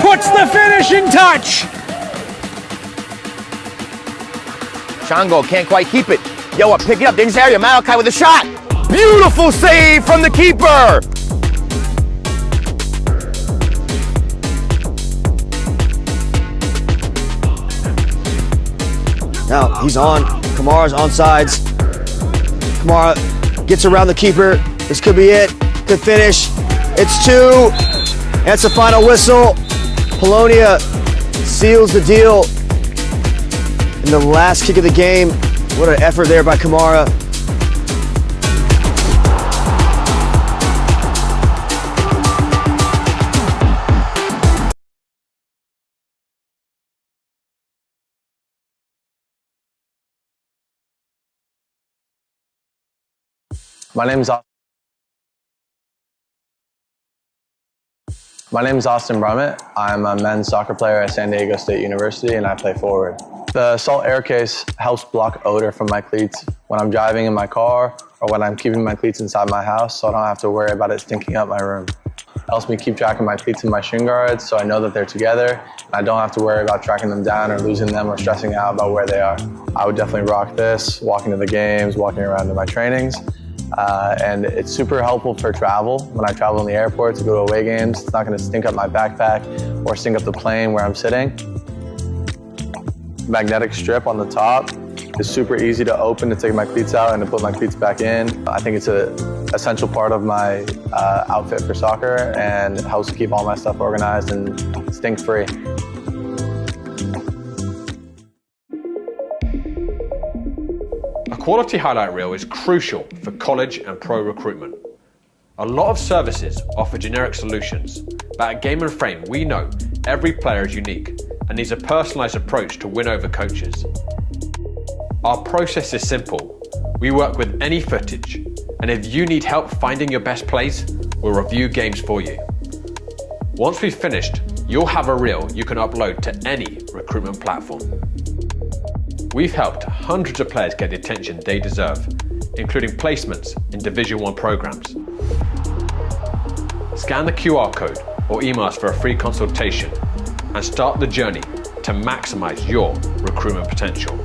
puts the finishing touch. Shango can't quite keep it. Yo, pick it up. Dangerous area. Malachi with a shot. Beautiful save from the keeper. Now he's on. Kamara's on sides. Kamara gets around the keeper. This could be it. Good finish. It's 2. That's the final whistle. Polonia seals the deal in the last kick of the game. What an effort there by Kamara. My name is Austin Brummett. I'm a men's soccer player at San Diego State University and I play forward. The salt air case helps block odor from my cleats when I'm driving in my car or when I'm keeping my cleats inside my house so I don't have to worry about it stinking up my room. It helps me keep track of my cleats and my shin guards so I know that they're together and I don't have to worry about tracking them down or losing them or stressing out about where they are. I would definitely rock this, walking to the games, walking around to my trainings. And it's super helpful for travel. When I travel in the airport to go to away games, it's not going to stink up my backpack or stink up the plane where I'm sitting. Magnetic strip on the top is super easy to open to take my cleats out and to put my cleats back in. I think it's an essential part of my outfit for soccer and helps keep all my stuff organized and stink-free. A quality highlight reel is crucial for college and pro recruitment. A lot of services offer generic solutions, but at Game and Frame we know every player is unique and needs a personalised approach to win over coaches. Our process is simple. We work with any footage, and if you need help finding your best plays, we'll review games for you. Once we've finished, you'll have a reel you can upload to any recruitment platform. We've helped hundreds of players get the attention they deserve, including placements in Division 1 programs. Scan the QR code or email us for a free consultation and start the journey to maximize your recruitment potential.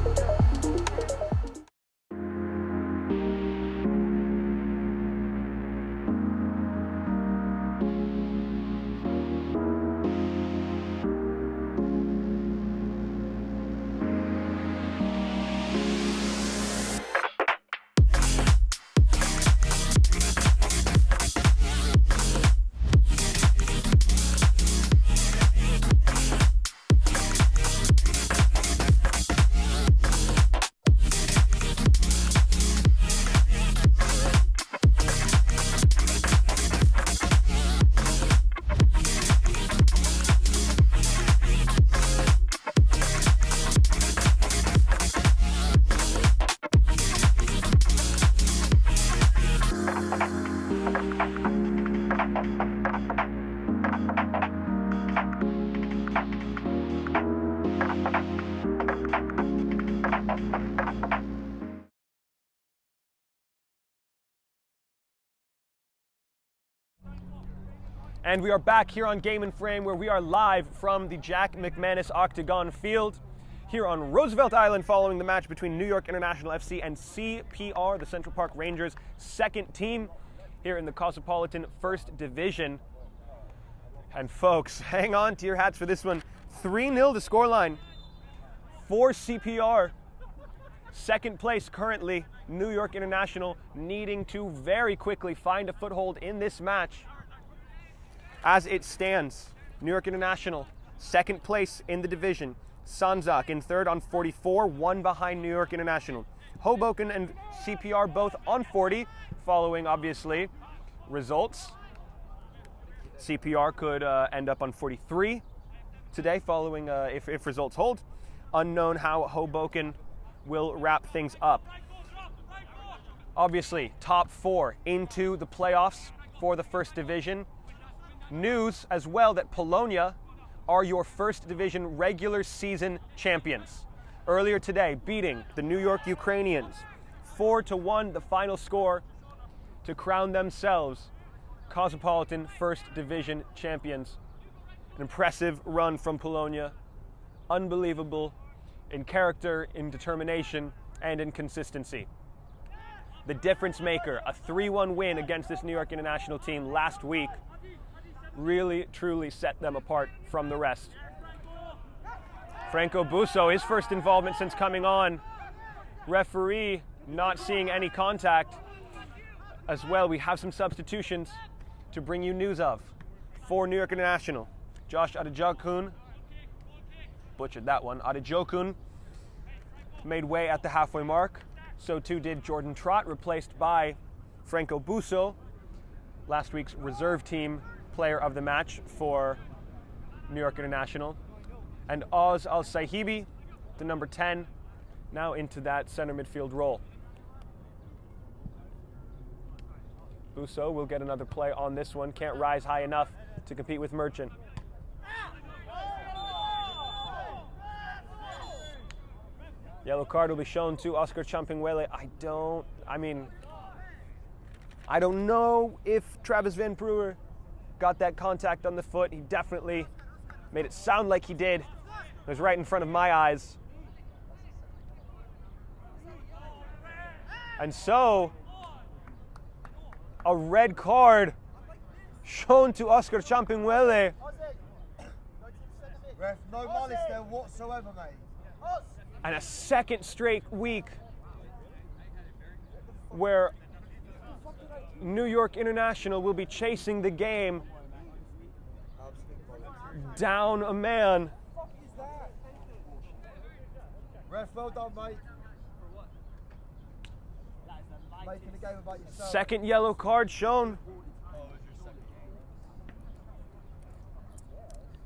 And we are back here on Game and Frame, where we are live from the Jack McManus Octagon Field here on Roosevelt Island, following the match between New York International FC and CPR, the Central Park Rangers' second team here in the Cosmopolitan First Division. And folks, hang on to your hats for this one. 3-0 the scoreline for CPR. Second place currently, New York International needing to very quickly find a foothold in this match. As it stands, New York International, second place in the division. Sanzak in third on 44, one behind New York International. Hoboken and CPR both on 40, following, obviously, results. CPR could end up on 43 today, following if results hold. Unknown how Hoboken will wrap things up. Obviously, top 4 into the playoffs for the first division. News as well that Polonia are your first division regular season champions. Earlier today, beating the New York Ukrainians 4-1, the final score, to crown themselves Cosmopolitan first division champions. An impressive run from Polonia. Unbelievable in character, in determination, and in consistency. The difference maker, a 3-1 win against this New York International team last week, really, truly set them apart from the rest. Franco Busso, his first involvement since coming on. Referee not seeing any contact. As well, we have some substitutions to bring you news of for New York International. Josh Adejokun, butchered that one. Adejokun made way at the halfway mark. So too did Jordan Trott, replaced by Franco Busso, last week's reserve team player of the match for New York International. And Oz Al-Sahibi, the number 10, now into that center midfield role. Busso will get another play on this one. Can't rise high enough to compete with Merchant. Yellow card will be shown to Oscar Champingwele. I don't know if Travis Van Brewer got that contact on the foot. He definitely made it sound like he did. It was right in front of my eyes. And so, a red card shown to Oscar Champingwele. Ref, no malice there whatsoever, mate. And a second straight week where New York International will be chasing the game down a man. Ref, well done, mate. Making the game about yourself. Second yellow card shown.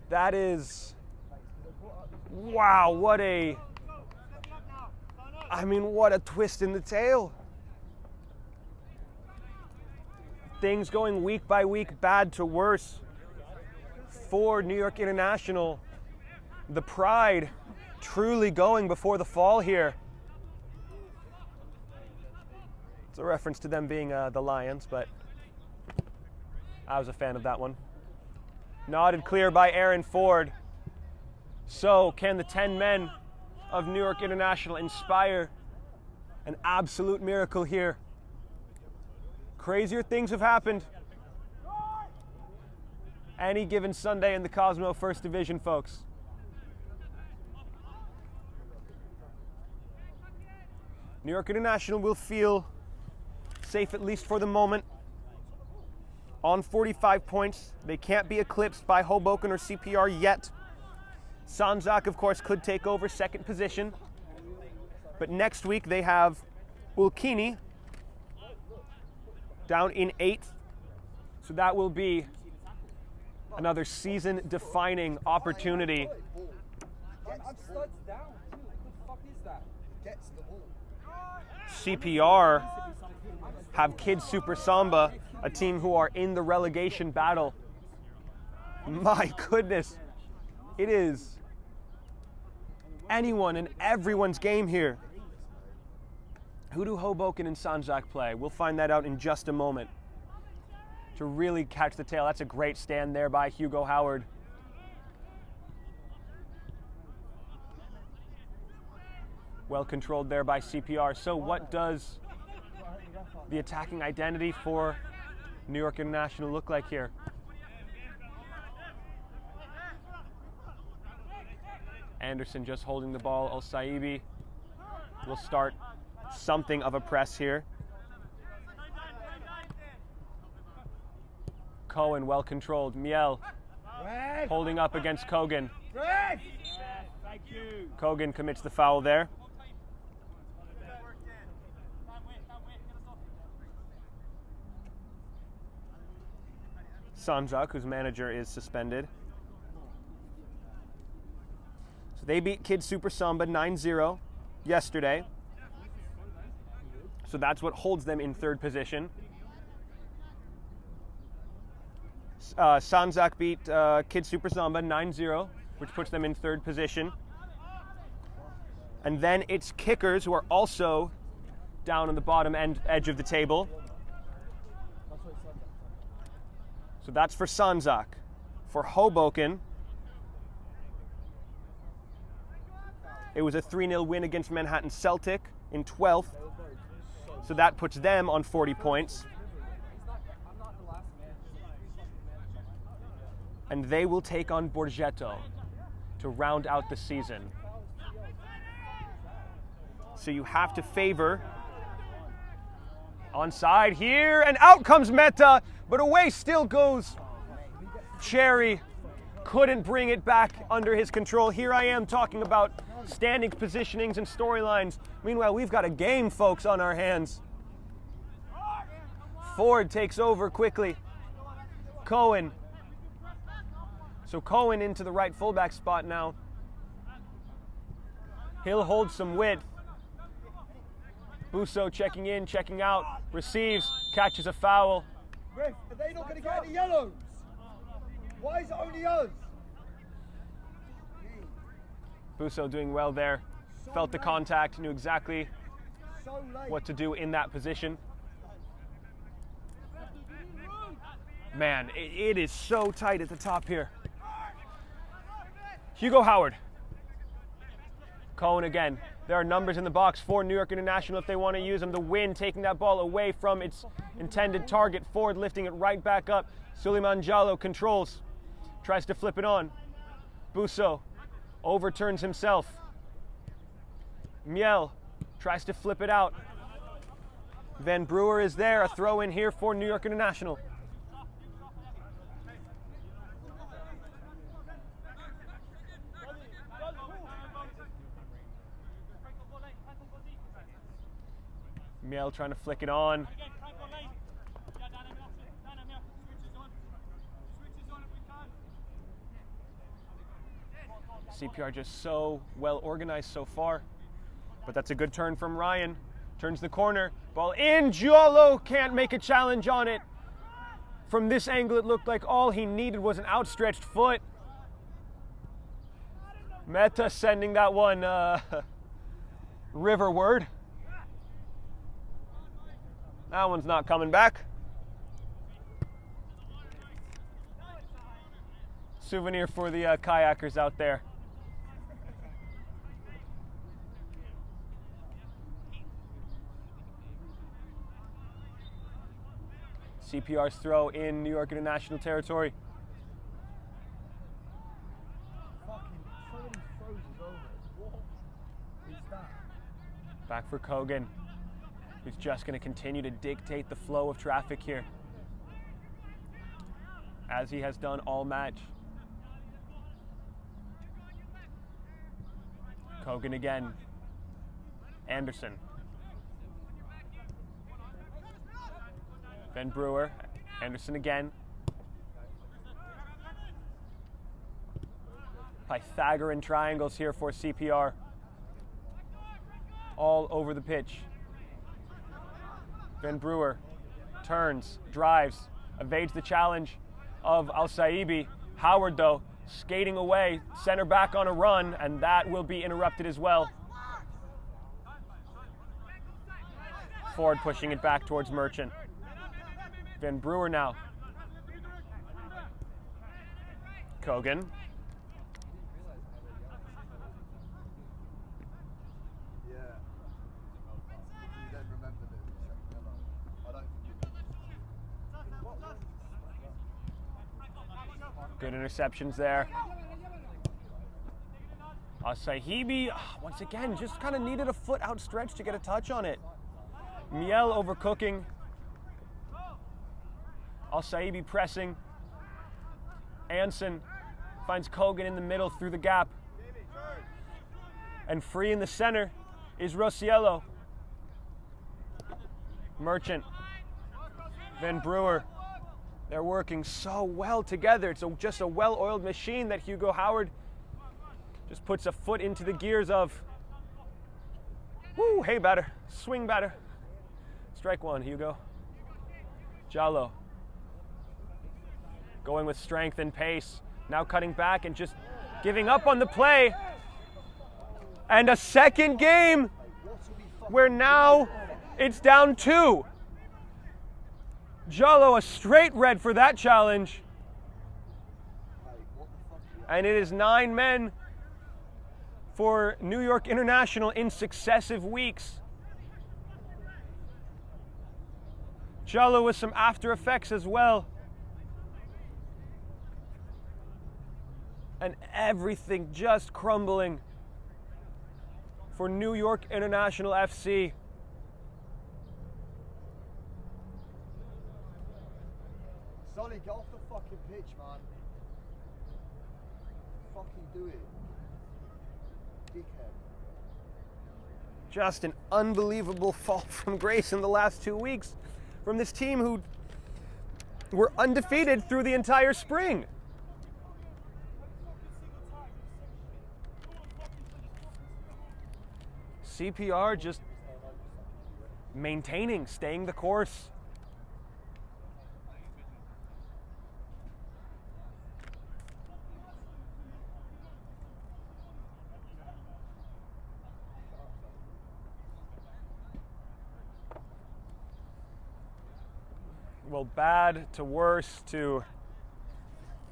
That is, wow, what a twist in the tale. Things going week by week, bad to worse for New York International. The pride truly going before the fall here. It's a reference to them being the Lions, but I was a fan of that one. Nodded clear by Aaron Ford. So can the 10 men of New York International inspire an absolute miracle here? Crazier things have happened any given Sunday in the Cosmo First Division, folks. New York International will feel safe, at least for the moment, on 45 points. They can't be eclipsed by Hoboken or CPR yet. Sanjak, of course, could take over second position. But next week they have Ulkini down in 8th. So that will be another season-defining opportunity. CPR have Kids Super Samba, a team who are in the relegation battle. My goodness, it is anyone and everyone's game here. Who do Hoboken and Sanjak play? We'll find that out in just a moment. To really catch the tail, that's a great stand there by Hugo Howard. Well controlled there by CPR. So what does the attacking identity for New York International look like here? Anderson just holding the ball. Al-Saibi will start something of a press here. Cohen well controlled. Miel holding up against Kogan. Kogan commits the foul there. Sanjak, whose manager is suspended. So they beat Kids Super Samba 9-0 yesterday. So that's what holds them in third position. Sanzak beat Kid Super Samba 9-0, which puts them in third position. And then it's kickers, who are also down on the bottom edge of the table. So that's for Sanzak. For Hoboken, it was a 3-0 win against Manhattan Celtic in 12th. So that puts them on 40 points. And they will take on Borgetto to round out the season. So you have to favor. Onside here, and out comes Meta, but away still goes Cherry. Couldn't bring it back under his control. Here I am talking about standings, positionings, and storylines. Meanwhile, we've got a game, folks, on our hands. Ford takes over quickly. Cohen. So Cohen into the right fullback spot now. He'll hold some width. Busso checking in, checking out, receives, catches a foul. Ref, are they not going to get any yellows? Why is it only us? Busso doing well there. Felt the contact, knew exactly So late. what to do in that position. Man, it is so tight at the top here. Hugo Howard. Cohen again. There are numbers in the box for New York International if they want to use them. The win taking that ball away from its intended target. Ford lifting it right back up. Suleiman Jallo controls. Tries to flip it on. Busso overturns himself. Miel tries to flip it out. Van Brewer is there. A throw in here for New York International. Miel trying to flick it on. CPR just so well organized so far. But that's a good turn from Ryan. Turns the corner. Ball in. Giallo can't make a challenge on it. From this angle, it looked like all he needed was an outstretched foot. Meta sending that one riverward. That one's not coming back. Souvenir for the kayakers out there. CPR's throw in New York International territory. Fucking so many throws is over. What is that? Back for Kogan, who's just going to continue to dictate the flow of traffic here, as he has done all match. Kogan again. Anderson. Van Brewer. Anderson again. Pythagorean triangles here for CPR. All over the pitch. Van Brewer turns, drives, evades the challenge of Al-Saibi. Howard, though, skating away, center back on a run, and that will be interrupted as well. Ford pushing it back towards Merchant. Van Brewer now. Kogan. Yeah. You then remembered it. I don't think Good interceptions there. Sahibi, once again, just kind of needed a foot outstretched to get a touch on it. Miel overcooking. Al-Saibi pressing. Anson finds Kogan in the middle through the gap. And free in the center is Rosiello. Merchant. Van Brewer. They're working so well together. It's just a well-oiled machine that Hugo Howard just puts a foot into the gears of. Woo, hey batter, swing batter. Strike one, Hugo. Jallo. going with strength and pace. Now cutting back and just giving up on the play. And a second game where now it's down 2. Jallo, a straight red for that challenge. And it is 9 men for New York International in successive weeks. Jallo with some after effects as well. And everything just crumbling for New York International FC. Sonny, get off the fucking pitch, man. Fucking do it. Dickhead. Just an unbelievable fall from grace in the last 2 weeks from this team who were undefeated through the entire spring. CPR just maintaining, staying the course. Well, bad to worse to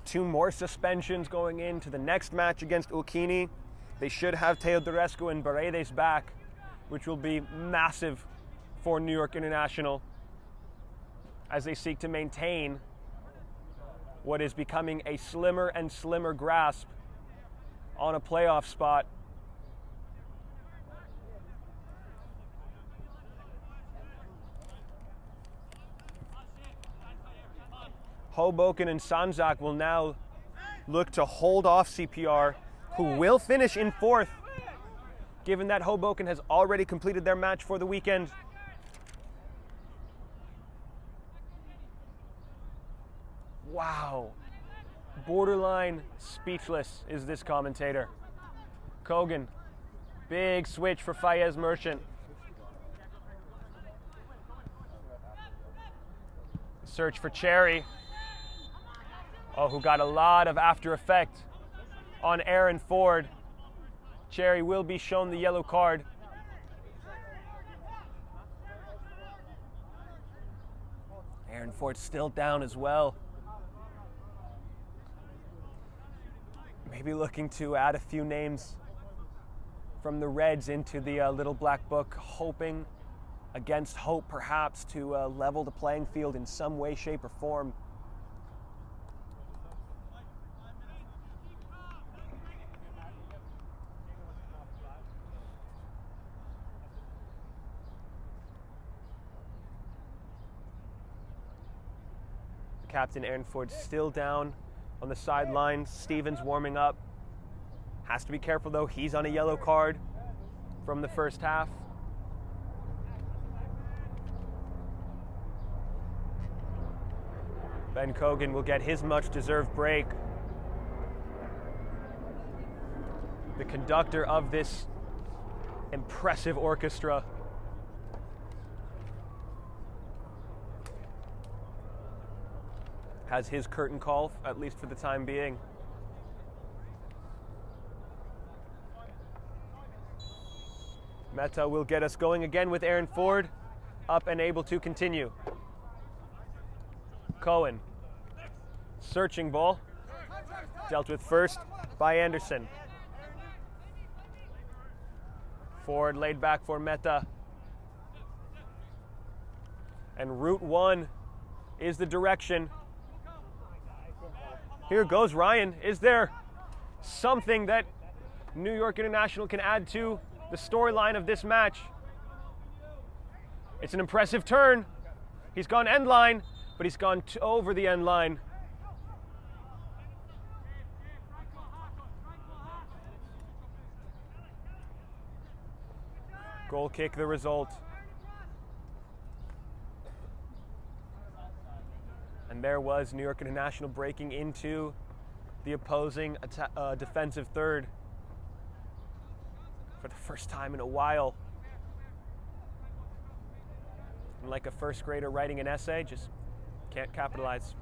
2 more suspensions going into the next match against Ulkini. They should have Teodorescu and Paredes back, which will be massive for New York International as they seek to maintain what is becoming a slimmer and slimmer grasp on a playoff spot. Hoboken and Sanzak will now look to hold off CPR, who will finish in 4th, given that Hoboken has already completed their match for the weekend. Wow. Borderline speechless is this commentator. Kogan, big switch for Fayez Merchant. Search for Cherry. Oh, who got a lot of after effect on Aaron Ford. Cherry will be shown the yellow card. Aaron Ford still down as well. Maybe looking to add a few names from the Reds into the little black book, hoping against hope perhaps to level the playing field in some way, shape, or form. Captain Aaron Ford still down on the sideline. Stevens warming up. Has to be careful though, he's on a yellow card from the first half. Ben Kogan will get his much-deserved break. The conductor of this impressive orchestra. Has his curtain call, at least for the time being. Meta will get us going again with Aaron Ford, up and able to continue. Cohen, searching ball, dealt with first by Anderson. Ford laid back for Meta. And Route 1 is the direction. Here goes Ryan. Is there something that New York International can add to the storyline of this match? It's an impressive turn. He's gone end line, but he's gone over the end line. Goal kick the result. And there was New York International breaking into the opposing defensive third for the first time in a while. And like a first grader writing an essay, just can't capitalize.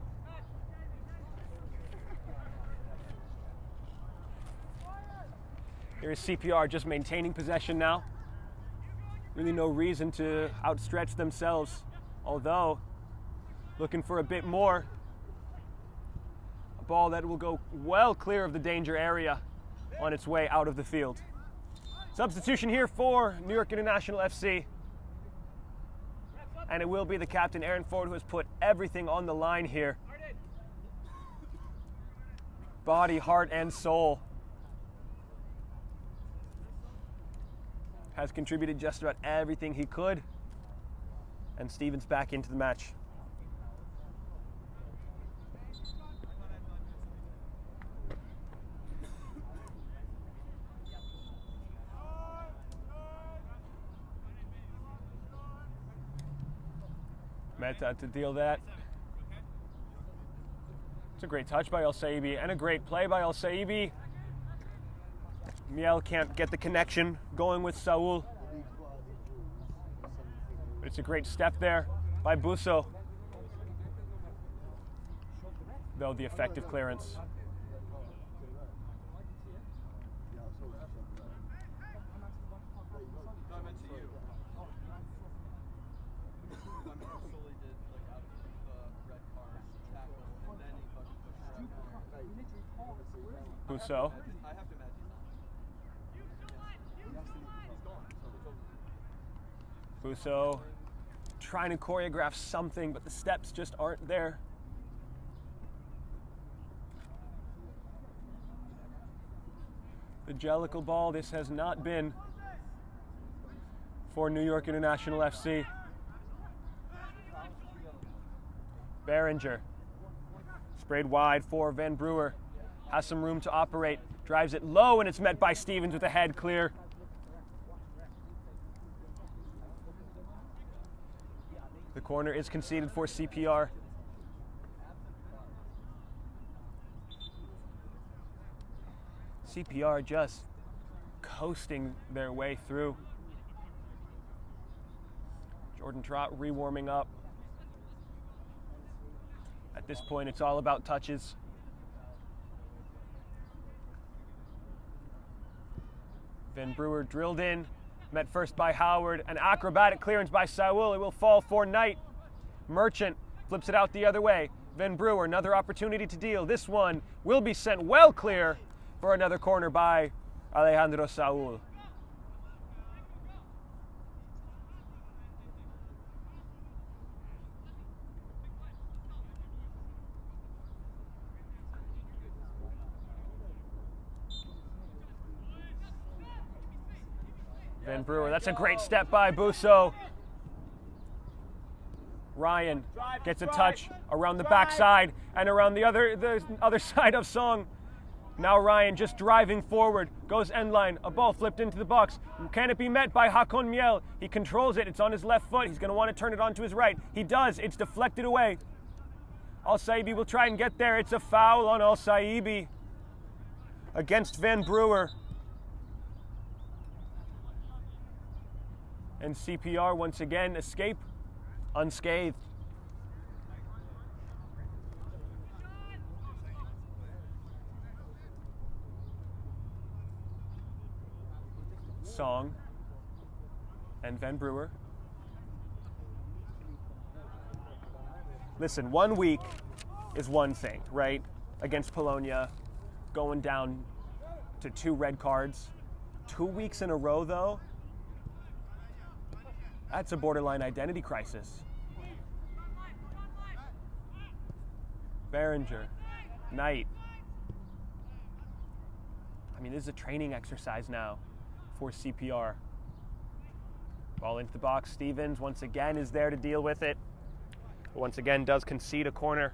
Here's CPR just maintaining possession now. Really no reason to outstretch themselves, although looking for a bit more. A ball that will go well clear of the danger area on its way out of the field. Substitution here for New York International FC. And it will be the captain, Aaron Ford, who has put everything on the line here. Body, heart, and soul. Has contributed just about everything he could. And Stevens back into the match. Meta to deal that. It's a great touch by El Saibi and a great play by El Saibi. Miel can't get the connection going with Saul. But it's a great step there by Busso. Though the effective clearance. Busso. Busso trying to choreograph something, but the steps just aren't there. The Jellicle ball, this has not been for New York International FC. Behringer, sprayed wide for Van Brewer. Has some room to operate, drives it low, and it's met by Stevens with a head clear. The corner is conceded for CPR. CPR just coasting their way through. Jordan Trott rewarming up. At this point, it's all about touches. Van Brewer drilled in, met first by Howard, an acrobatic clearance by Saul. It will fall for Knight. Merchant flips it out the other way. Van Brewer, another opportunity to deal. This one will be sent well clear for another corner by Alejandro Saul. Van Brewer, that's a great step by Busso. Ryan gets a touch around the backside and around the other side of Song. Now Ryan just driving forward, goes end line, a ball flipped into the box. Can it be met by Hakon Miel? He controls it, it's on his left foot. He's going to want to turn it onto his right. He does, it's deflected away. Al Saibi will try and get there. It's a foul on Al Saibi against Van Brewer. And CPR once again escape unscathed. Song and Van Brewer. Listen, 1 week is one thing, right? Against Polonia, going down to 2 red cards. 2 weeks in a row, though, that's a borderline identity crisis. Behringer, Knight. I mean, this is a training exercise now for CPR. Ball into the box. Stevens once again is there to deal with it. But once again does concede a corner.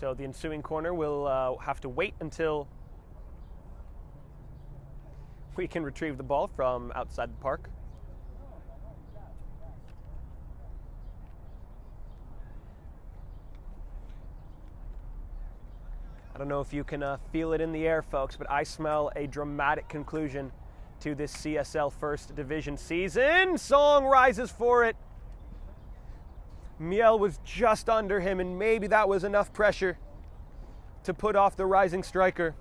So the ensuing corner will have to wait until we can retrieve the ball from outside the park. I don't know if you can feel it in the air, folks, but I smell a dramatic conclusion to this CSL First Division season. Song rises for it. Miel was just under him, and maybe that was enough pressure to put off the rising striker.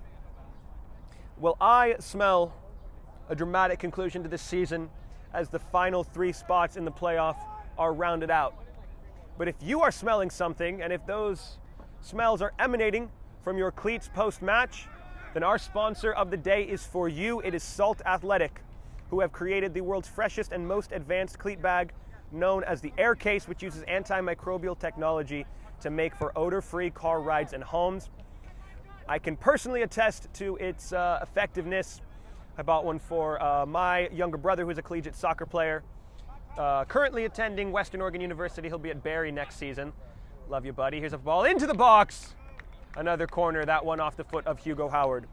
Well, I smell a dramatic conclusion to this season as the final 3 spots in the playoff are rounded out. But if you are smelling something, and if those smells are emanating from your cleats post-match, then our sponsor of the day is for you. It is Salt Athletic, who have created the world's freshest and most advanced cleat bag, known as the Air Case, which uses antimicrobial technology to make for odor-free car rides and homes. I can personally attest to its effectiveness. I bought one for my younger brother, who's a collegiate soccer player, currently attending Western Oregon University. He'll be at Barrie next season. Love you, buddy. Here's a ball into the box. Another corner, that one off the foot of Hugo Howard.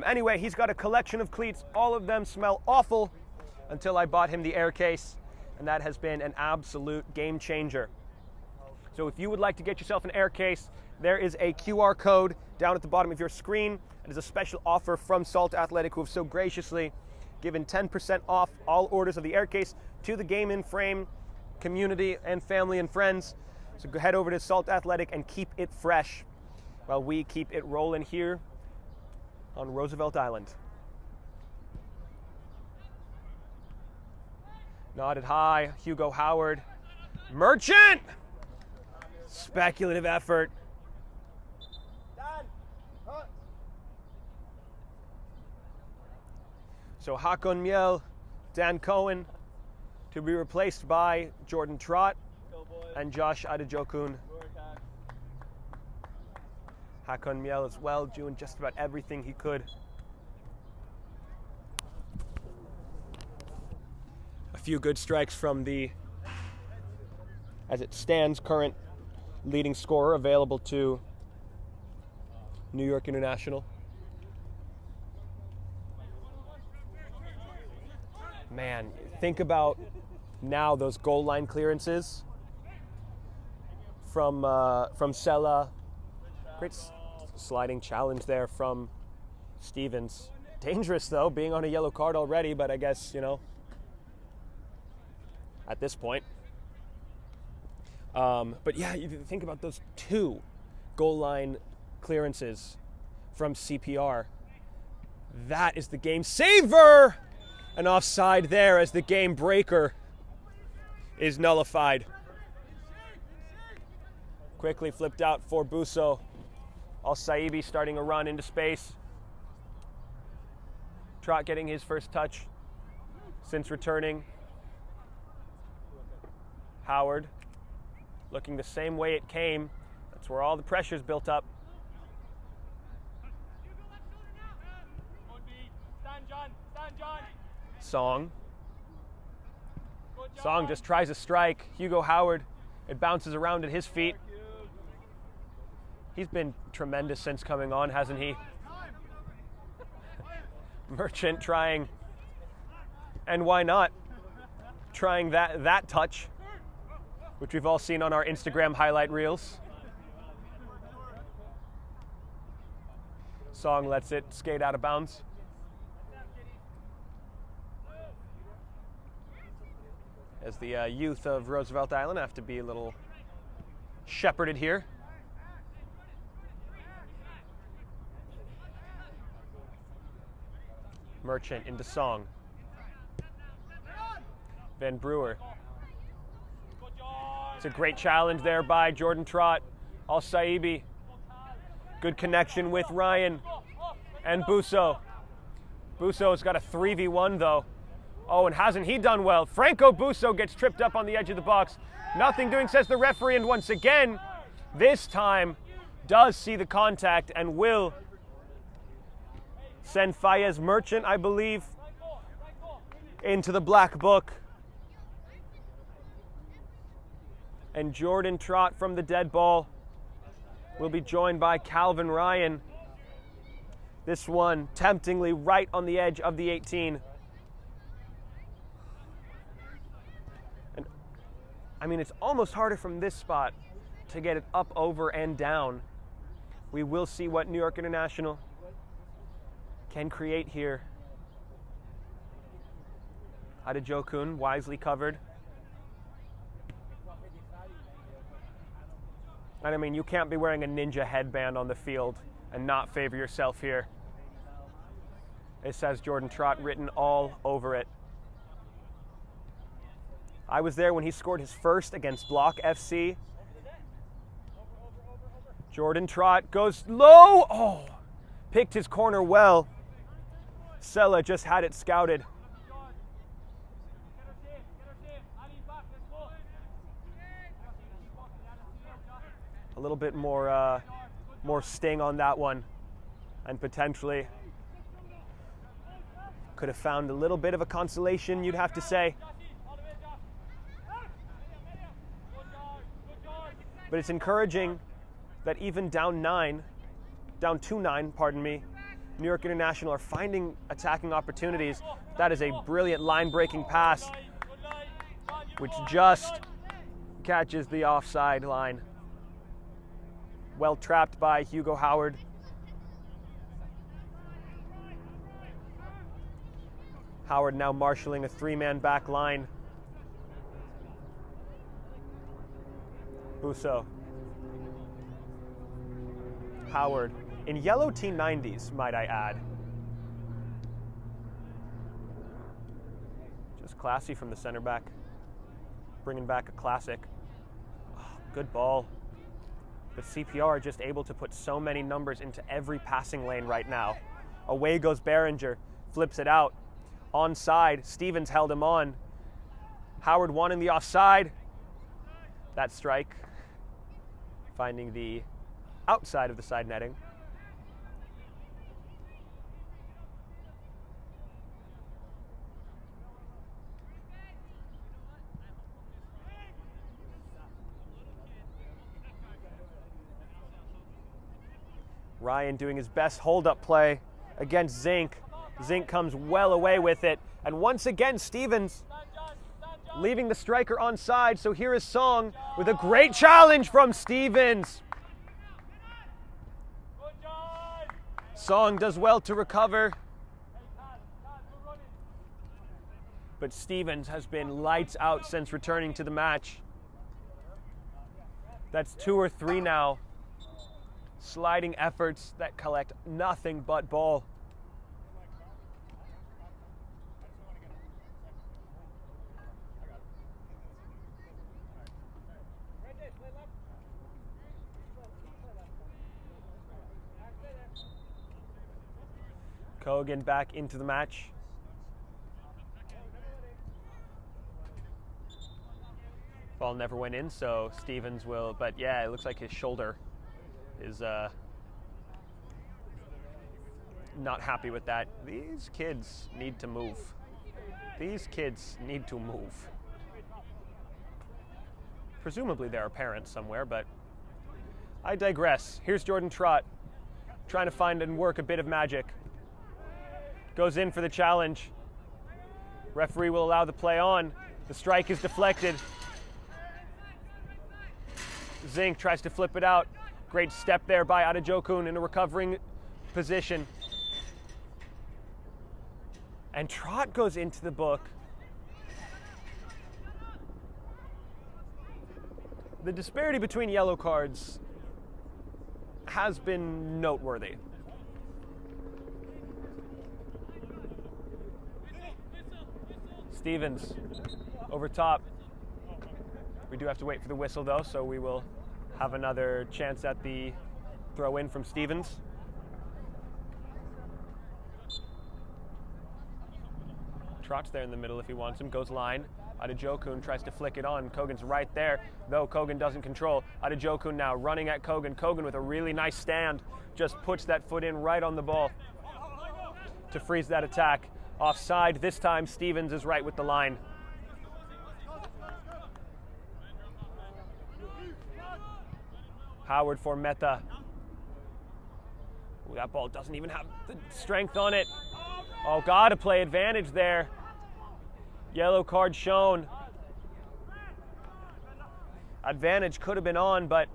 Anyway, he's got a collection of cleats. All of them smell awful until I bought him the Air Case, and that has been an absolute game changer. So if you would like to get yourself an Air Case, there is a QR code down at the bottom of your screen. It is a special offer from Salt Athletic, who have so graciously given 10% off all orders of the Air Case to the Game in Frame community and family and friends. So go head over to Salt Athletic and keep it fresh while we keep it rolling here on Roosevelt Island. Nodded high, Hugo Howard. Merchant! Speculative effort. So Hakon Miel, Dan Cohen, to be replaced by Jordan Trott and Josh Adejokun. Hakon Miel as well, doing just about everything he could. A few good strikes from the, as it stands, current leading scorer available to New York International. Man, think about now those goal line clearances from Sella. Great sliding challenge there from Stevens. Dangerous though, being on a yellow card already, but I guess, you know, at this point. But yeah, you think about those 2 goal line clearances from CPR. That is the game saver! An offside there as the game breaker is nullified. Quickly flipped out for Busso. Al-Saibi starting a run into space. Trott getting his first touch since returning. Howard looking the same way it came. That's where all the pressure's built up. Song. Song just tries a strike. Hugo Howard, it bounces around at his feet. He's been tremendous since coming on, hasn't he? Merchant trying, and why not, trying that touch, which we've all seen on our Instagram highlight reels. Song lets it skate out of bounds. As the youth of Roosevelt Island have to be a little shepherded here. Merchant into Song. Van Brewer. It's a great challenge there by Jordan Trott. Al-Saibi. Good connection with Ryan and Busso. Busso's got a 3v1 though. Oh, and hasn't he done well? Franco Busso gets tripped up on the edge of the box. Nothing doing, says the referee, and once again, this time, does see the contact and will send Fayez Merchant, I believe, into the black book. And Jordan Trott from the dead ball will be joined by Calvin Ryan. This one temptingly right on the edge of the 18. And I mean, it's almost harder from this spot to get it up, over, and down We will see what New York International can create here. Adejokun wisely covered. And I mean, you can't be wearing a ninja headband on the field and not favor yourself here. It says Jordan Trott written all over it. I was there when he scored his first against Block FC. Jordan Trott goes low. Oh, picked his corner well. Sella just had it scouted. A little bit more sting on that one, and potentially could have found a little bit of a consolation, you'd have to say. But it's encouraging that even down 2-9, pardon me, New York International are finding attacking opportunities. That is a brilliant line-breaking pass, which just catches the offside line. Well trapped by Hugo Howard. Howard now marshalling a three-man back line. Busso. Howard. In yellow T90s, might I add. Just classy from the center back. Bringing back a classic. Oh, good ball. But CPR are just able to put so many numbers into every passing lane right now. Away goes Behringer, flips it out. Onside, Stevens held him on. Howard wanting the offside. That strike, finding the outside of the side netting. Ryan doing his best hold-up play against Zink. Zink comes well away with it. And once again, Stevens leaving the striker onside. So here is Song with a great challenge from Stevens. Song does well to recover. But Stevens has been lights out since returning to the match. That's 2 or 3 now. Sliding efforts that collect nothing but ball. Kogan back into the match. Ball never went in, so Stevens will, but yeah, it looks like his shoulder is not happy with that. These kids need to move. These kids need to move. Presumably there are parents somewhere, but I digress. Here's Jordan Trott trying to find and work a bit of magic. Goes in for the challenge. Referee will allow the play on. The strike is deflected. Zink tries to flip it out. Great step there by Adejokun in a recovering position. And Trott goes into the book. The disparity between yellow cards has been noteworthy. Stevens over top. We do have to wait for the whistle though, so we will have another chance at the throw in from Stevens. Trott's there in the middle if he wants him, goes line. Adejokun tries to flick it on. Kogan's right there, though Kogan doesn't control. Adejokun now running at Kogan. Kogan with a really nice stand, just puts that foot in right on the ball to freeze that attack. Offside this time, Stevens is right with the line. Howard for Meta. Ooh, that ball doesn't even have the strength on it. Oh, gotta play advantage there. Yellow card shown. Advantage could have been on, but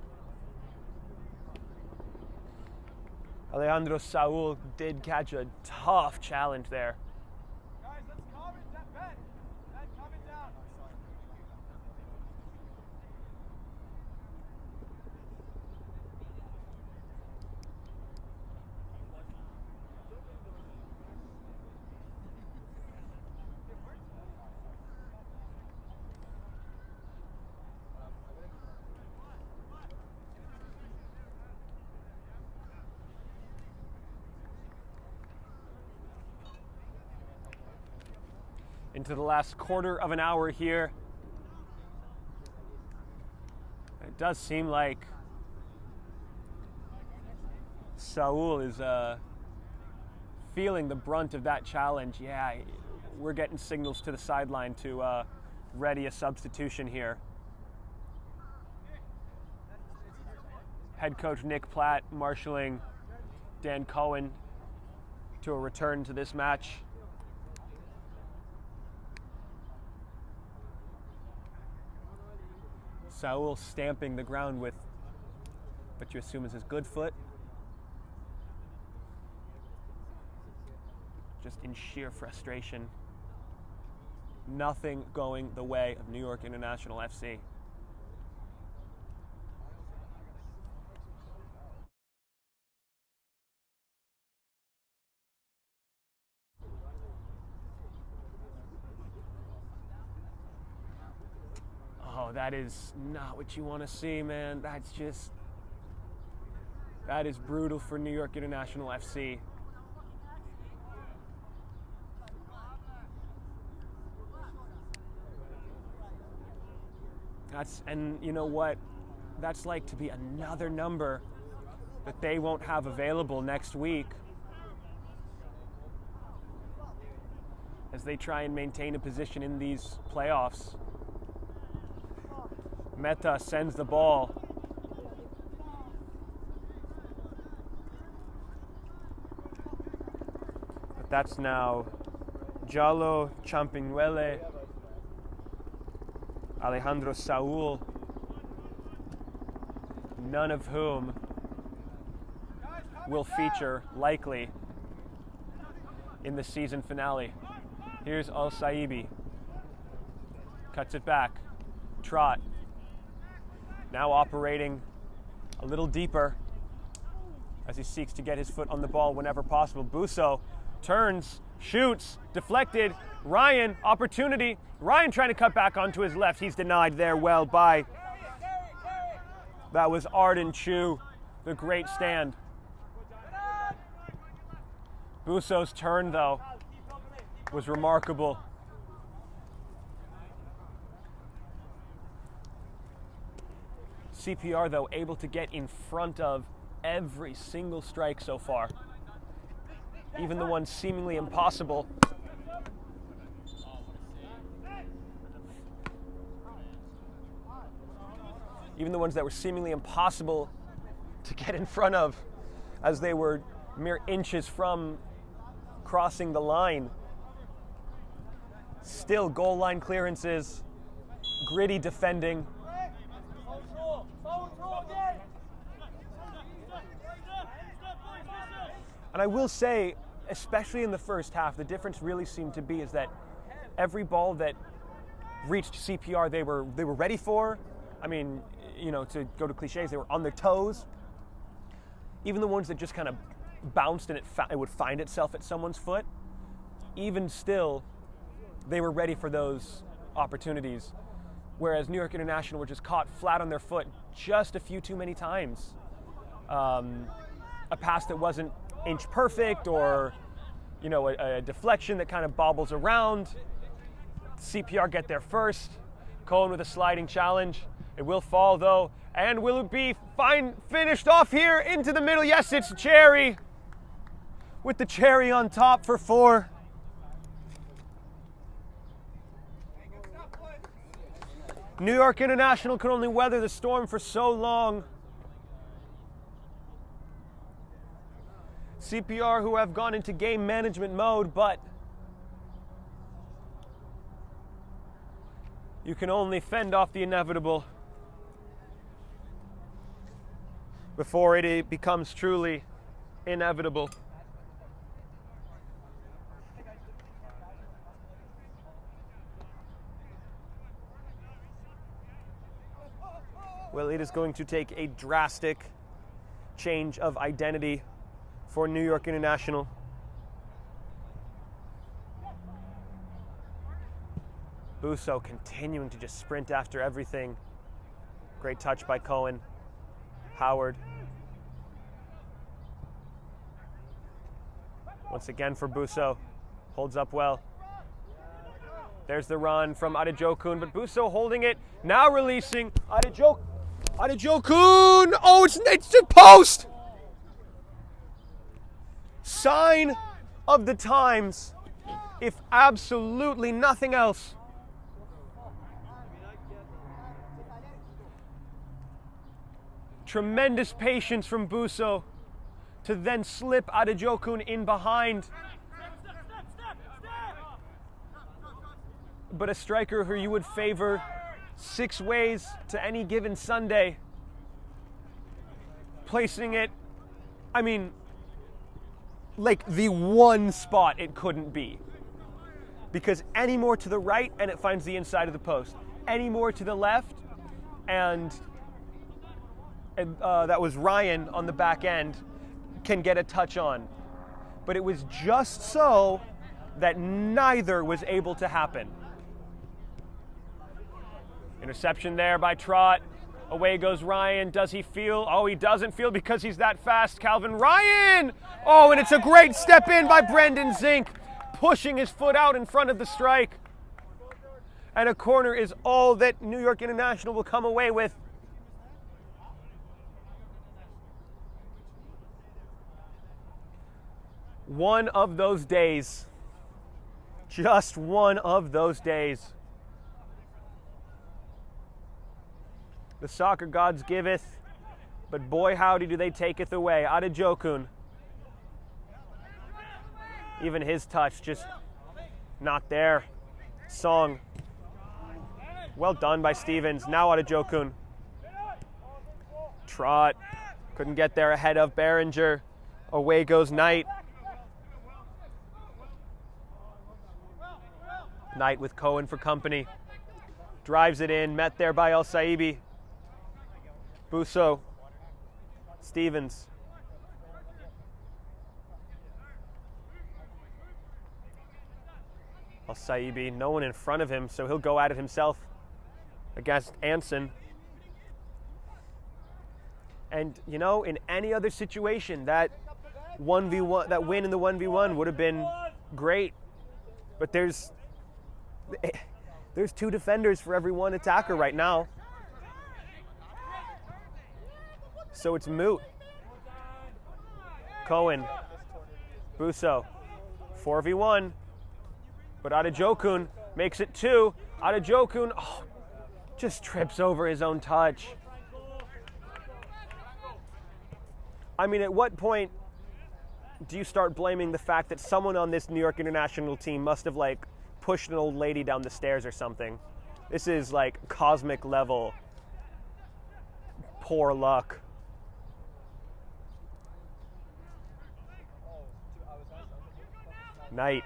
Alejandro Saul did catch a tough challenge there. Into the last quarter of an hour here. It does seem like Saul is feeling the brunt of that challenge. Yeah, we're getting signals to the sideline to ready a substitution here. Head coach Nick Platt marshaling Dan Cohen to a return to this match. Saul stamping the ground with what you assume is his good foot. Just in sheer frustration. Nothing going the way of New York International FC. Oh, that is not what you want to see, man. That is brutal for New York International FC. And you know what? That's like to be another number that they won't have available next week as they try and maintain a position in these playoffs. Meta sends the ball. But that's now Jallo, Champinuele, Alejandro Saul, none of whom will feature likely in the season finale. Here's Al Saibi. Cuts it back. Trot. Now operating a little deeper as he seeks to get his foot on the ball whenever possible. Busso turns, shoots, deflected. Ryan, opportunity. Ryan trying to cut back onto his left. He's denied there well by, that was Arden Chu, the great stand. Busso's turn, though, was remarkable. CPR, though, able to get in front of every single strike so far. Even the ones seemingly impossible. Even the ones that were seemingly impossible to get in front of, as they were mere inches from crossing the line. Still goal line clearances, gritty defending. And I will say, especially in the first half, the difference really seemed to be is that every ball that reached CPR, they were ready for. I mean, you know, to go to cliches, they were on their toes. Even the ones that just kind of bounced and it would find itself at someone's foot, even still, they were ready for those opportunities. Whereas New York International were just caught flat on their foot just a few too many times. A pass that wasn't inch perfect, or you know, a deflection that kind of bobbles around. CPR get there first. Cohen with a sliding challenge. It will fall though, and will it be finished off here into the middle? Yes, it's Cherry with the cherry on top for 4. New York International could only weather the storm for so long. CPR, who have gone into game management mode, but you can only fend off the inevitable before it becomes truly inevitable. Well, it is going to take a drastic change of identity for New York International. Busso continuing to just sprint after everything. Great touch by Cohen. Howard. Once again for Busso. Holds up well. There's the run from Adejokun, but Busso holding it. Now releasing. Adejokun. Oh, it's the post! Sign of the times, if absolutely nothing else. Tremendous patience from Busso to then slip Adejokun in behind. But a striker who you would favor 6 ways to any given Sunday, placing it, I mean, like the one spot it couldn't be. Because any more to the right and it finds the inside of the post. Any more to the left and that was Ryan on the back end, can get a touch on. But it was just so that neither was able to happen. Interception there by Trott. Away goes Ryan. Does he feel? Oh, he doesn't feel because he's that fast. Calvin Ryan! Oh, and it's a great step in by Brendan Zink, pushing his foot out in front of the strike. And a corner is all that New York International will come away with. One of those days. Just one of those days. The soccer gods giveth, but boy howdy do they taketh away. Adejokun. Even his touch just not there. Song. Well done by Stevens. Now Adejokun. Trott. Couldn't get there ahead of Behringer. Away goes Knight. Knight with Cohen for company. Drives it in. Met there by El Saibi. Busso. Stevens. El Saibi, no one in front of him, so he'll go at it himself against Anson. And you know, in any other situation, that 1v1, that win in the 1v1 would have been great. But there's 2 defenders for every 1 attacker right now. So it's moot. Cohen, Busso, 4v1, but Adejokun makes it 2. Adejokun just trips over his own touch. I mean, at what point do you start blaming the fact that someone on this New York International team must have like pushed an old lady down the stairs or something? This is like cosmic level poor luck. Knight.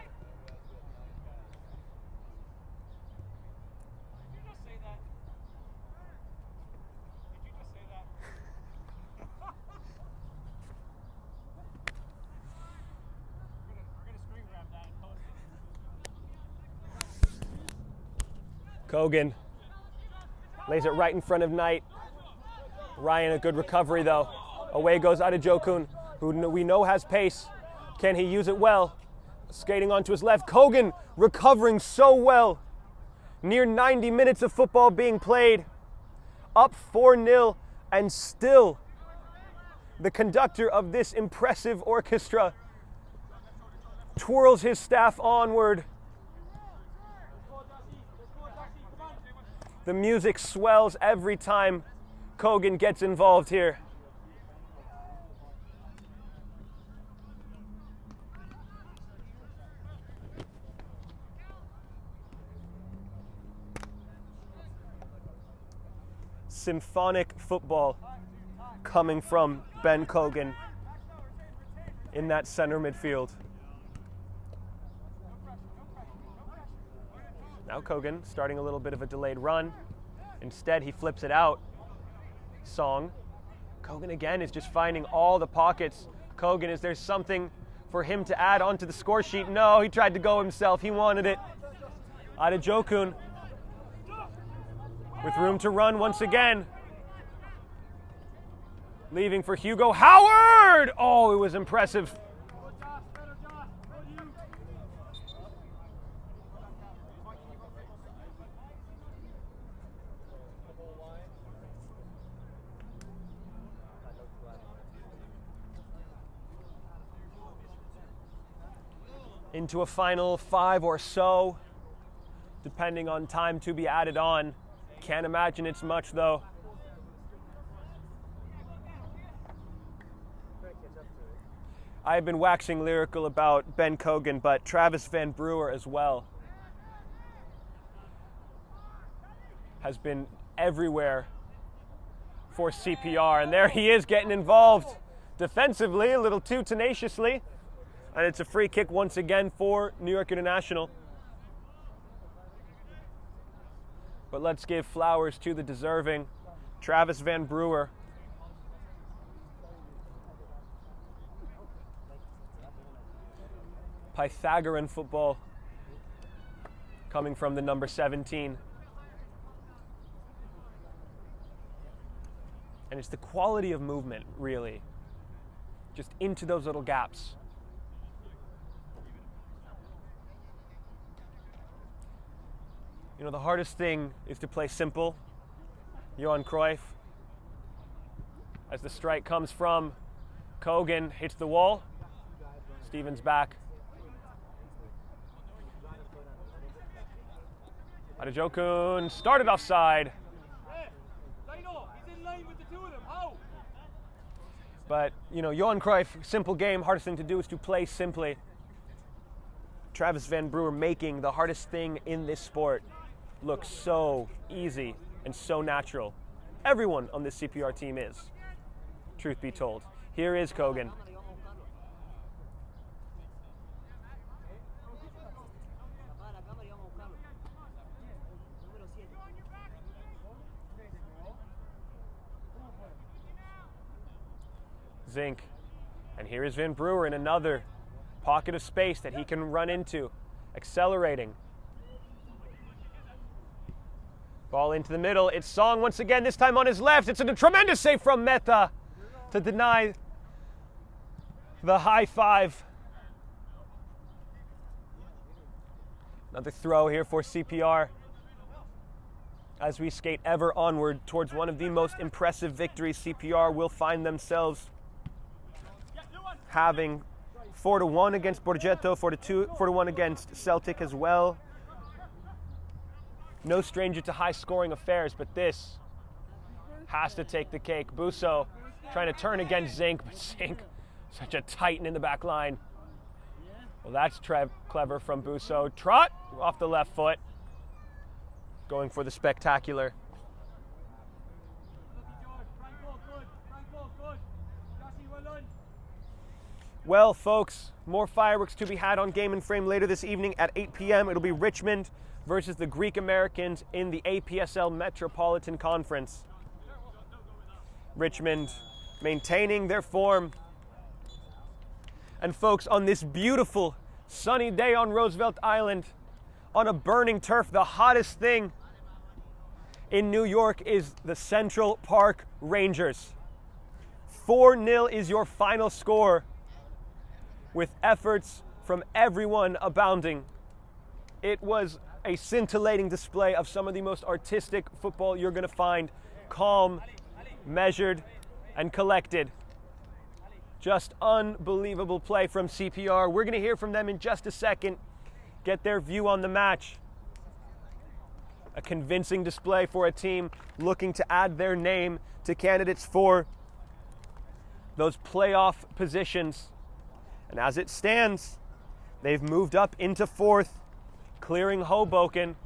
Kogan lays it right in front of Knight. Ryan, a good recovery though. Away goes Adejokun, who we know has pace. Can he use it well? Skating onto his left. Kogan recovering so well. Near 90 minutes of football being played. Up 4-0, and still the conductor of this impressive orchestra twirls his staff onward. The music swells every time Kogan gets involved here. Symphonic football coming from Ben Kogan. in that center midfield. Now Kogan starting a little bit of a delayed run. Instead, he flips it out. Song. Kogan again is just finding all the pockets. Kogan, is there something for him to add onto the score sheet? No, he tried to go himself. He wanted it. Adejokun with room to run once again. Leaving for Hugo Howard. Oh, it was impressive. Into a final 5 or so, depending on time to be added on. Can't imagine it's much though. I've been waxing lyrical about Ben Kogan, but Travis Van Brewer as well has been everywhere for CPR, and there he is getting involved defensively, a little too tenaciously. And it's a free kick once again for New York International. But let's give flowers to the deserving. Travis Van Brewer. Pythagorean football coming from the number 17. And it's the quality of movement, really. Just into those little gaps. You know, the hardest thing is to play simple. Johan Cruyff. As the strike comes from Kogan, hits the wall. Stevens back. Adejokun started offside. But, you know, Johan Cruyff, simple game, hardest thing to do is to play simply. Travis Van Brewer making the hardest thing in this sport look so easy and so natural. Everyone on this CPR team is, truth be told. Here is Kogan. Zink. And here is Van Brewer in another pocket of space that he can run into, accelerating. Ball into the middle. It's Song once again, this time on his left. It's a tremendous save from Meta to deny the high five. Another throw here for CPR as we skate ever onward towards one of the most impressive victories CPR will find themselves having. 4-1 against Borgetto, 4-1 against Celtic as well. No stranger to high scoring affairs, but this has to take the cake. Busso trying to turn against Zink, but Zink, such a titan in the back line. Well, that's clever from Busso. Trot off the left foot, going for the spectacular. Well, folks, more fireworks to be had on Game and Frame later this evening at 8 p.m. It'll be Richmond versus the Greek Americans in the APSL Metropolitan Conference. Richmond maintaining their form. And folks, on this beautiful sunny day on Roosevelt Island, on a burning turf, the hottest thing in New York is the Central Park Rangers. 4-0 is your final score, with efforts from everyone abounding. It was a scintillating display of some of the most artistic football you're going to find. Calm, measured, and collected. Just unbelievable play from CPR. We're going to hear from them in just a second, get their view on the match. A convincing display for a team looking to add their name to candidates for those playoff positions. And as it stands, they've moved up into 4th, clearing Hoboken.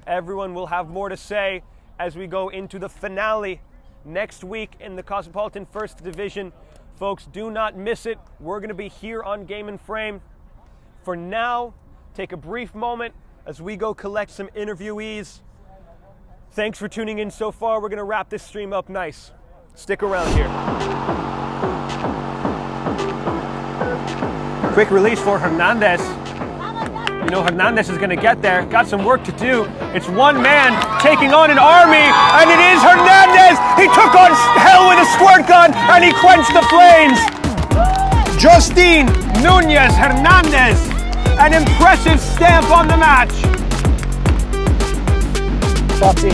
Everyone will have more to say as we go into the finale next week in the Cosmopolitan First Division Folks, do not miss it. We're going to be here on Game and Frame. For now, take a brief moment as we go collect some interviewees. Thanks for tuning in so far. We're going to wrap this stream up nice. Stick around here. Quick release for Hernandez. You know Hernandez is going to get there. Got some work to do. It's one man taking on an army, and it is Hernandez. He took on hell with a squirt gun, and he quenched the flames. Justine Nunez Hernandez, an impressive stamp on the match. Foxy.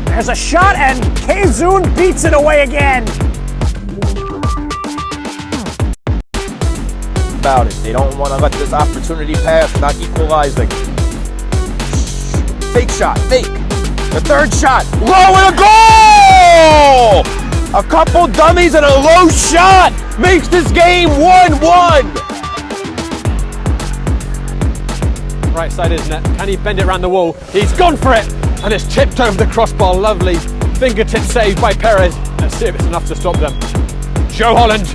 There's a shot, and Kazun beats it away again. About it. They don't want to let this opportunity pass, not equalizing. Fake shot, fake. The third shot, low and a goal! A couple dummies and a low shot makes this game 1-1. Right side is net. Can he bend it around the wall? He's gone for it, and it's tipped over the crossbar. Lovely fingertip save by Perez. Let's see if it's enough to stop them. Joe Holland.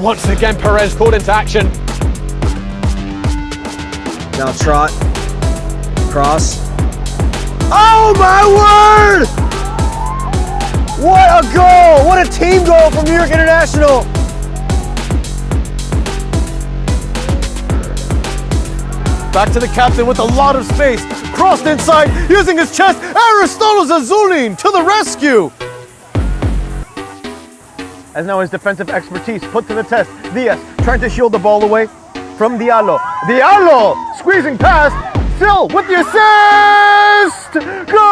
Once again, Perez called into action. Now trot. Cross. Oh my word! What a goal! What a team goal from New York International! Back to the captain with a lot of space. Crossed inside, using his chest. Aristotle Zazulin to the rescue. As now his defensive expertise put to the test. Diaz trying to shield the ball away from Diallo. Diallo squeezing past. Still with the assist. Goal!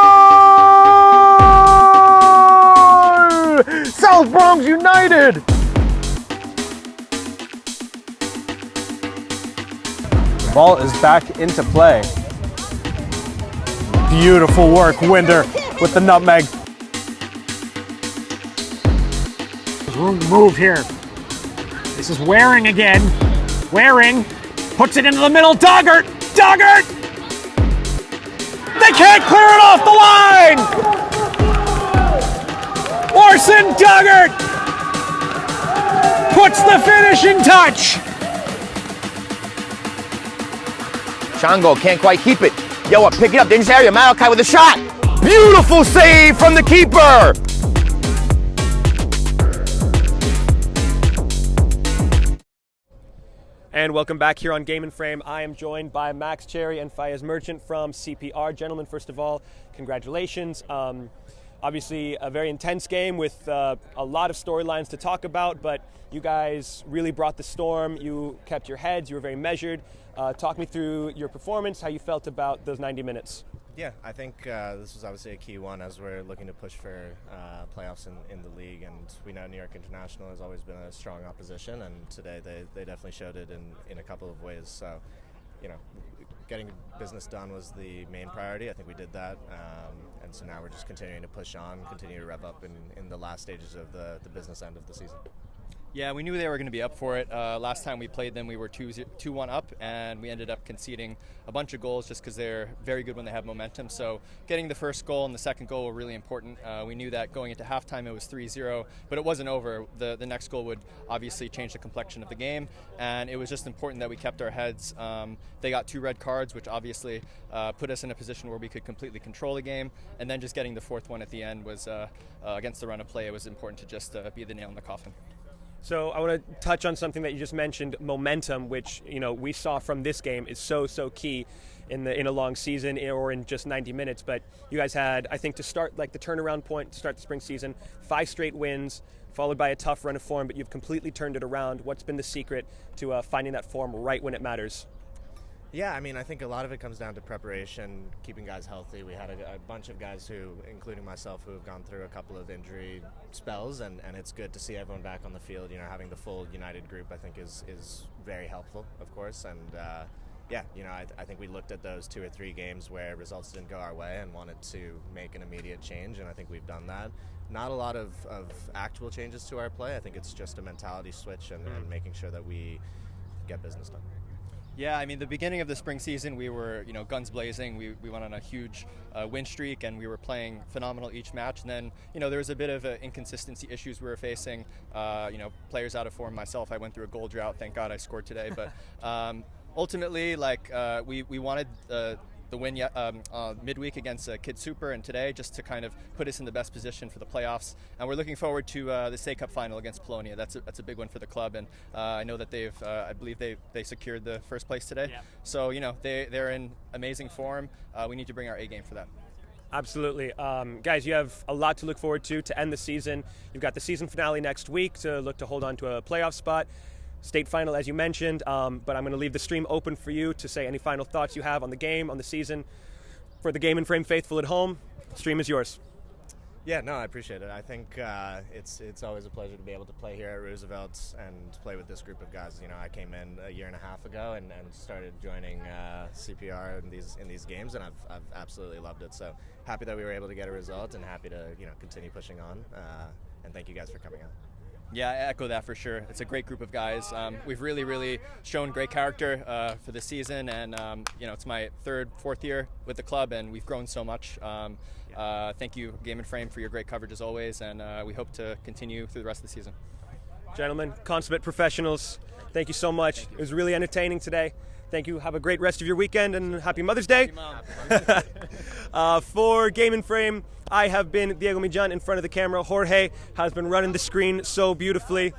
South Bronx United. Ball is back into play. Beautiful work, Winder with the nutmeg. Move here. This is Waring again. Waring puts it into the middle. Doggart! Doggart! They can't clear it off the line! Orson Doggart puts the finishing touch. Chango can't quite keep it. Yo, pick it up. Dangerous area. Malachi with a shot. Beautiful save from the keeper. And welcome back here on Game and Frame. I am joined by Max Cherry and Fayez Merchant from CPR. Gentlemen, first of all, congratulations. Obviously, a very intense game with a lot of storylines to talk about, but you guys really brought the storm. You kept your heads. You were very measured. Talk me through your performance, how you felt about those 90 minutes. Yeah, I think this was obviously a key one as we're looking to push for playoffs in the league, and we know New York International has always been a strong opposition, and today they definitely showed it in a couple of ways. So, you know, getting business done was the main priority. I think we did that, and so now we're just continuing to push on, continue to rev up in the last stages of the business end of the season. Yeah, we knew they were going to be up for it. Last time we played them, we were 2-1 up, and we ended up conceding a bunch of goals just because they're very good when they have momentum. So getting the first goal and the second goal were really important. We knew that going into halftime it was 3-0, but it wasn't over. The next goal would obviously change the complexion of the game, and it was just important that we kept our heads. They got 2 red cards, which obviously put us in a position where we could completely control the game, and then just getting the 4th one at the end was against the run of play. It was important to just be the nail in the coffin. So I want to touch on something that you just mentioned, momentum, which we saw from this game is so key in a long season or in just 90 minutes. But you guys had, I think, to start like the turnaround point to start the spring season, 5 straight wins, followed by a tough run of form. But you've completely turned it around. What's been the secret to finding that form right when it matters? Yeah, I mean, I think a lot of it comes down to preparation, keeping guys healthy. We had a bunch of guys who, including myself, who have gone through a couple of injury spells, and it's good to see everyone back on the field. Having the full United group, I think, is very helpful, of course. And yeah, I think we looked at those 2 or 3 games where results didn't go our way and wanted to make an immediate change, and I think we've done that. Not a lot of actual changes to our play. I think it's just a mentality switch and making sure that we get business done. Yeah, I mean, the beginning of the spring season, we were, guns blazing. We went on a huge win streak, and we were playing phenomenal each match. And then, there was a bit of inconsistency issues we were facing. Players out of form. Myself, I went through a goal drought. Thank God I scored today. But ultimately, we wanted the win midweek against Kid Super and today, just to kind of put us in the best position for the playoffs. And we're looking forward to the State Cup final against Polonia. That's a big one for the club, and I know that I believe they secured the first place today. Yeah. So they're in amazing form. We need to bring our A game for that. Absolutely. Guys, you have a lot to look forward to end the season. You've got the season finale next week to look to hold on to a playoff spot. State final, as you mentioned, but I'm going to leave the stream open for you to say any final thoughts you have on the game, on the season. For the Game and Frame faithful at home, the stream is yours. Yeah, no, I appreciate it. I think it's always a pleasure to be able to play here at Roosevelt and play with this group of guys. I came in a year and a half ago and started joining CPR in these games, and I've absolutely loved it. So happy that we were able to get a result, and happy to continue pushing on. And thank you guys for coming out. Yeah, I echo that for sure. It's a great group of guys. We've really shown great character for the season, and it's my fourth year with the club, and we've grown so much. Thank you, Game and Frame, for your great coverage as always, and we hope to continue through the rest of the season. Gentlemen, consummate professionals, thank you so much. It was really entertaining today. Thank you. Have a great rest of your weekend, and happy Mother's Day. For Game and Frame, I have been Diego Mijan in front of the camera. Jorge has been running the screen so beautifully.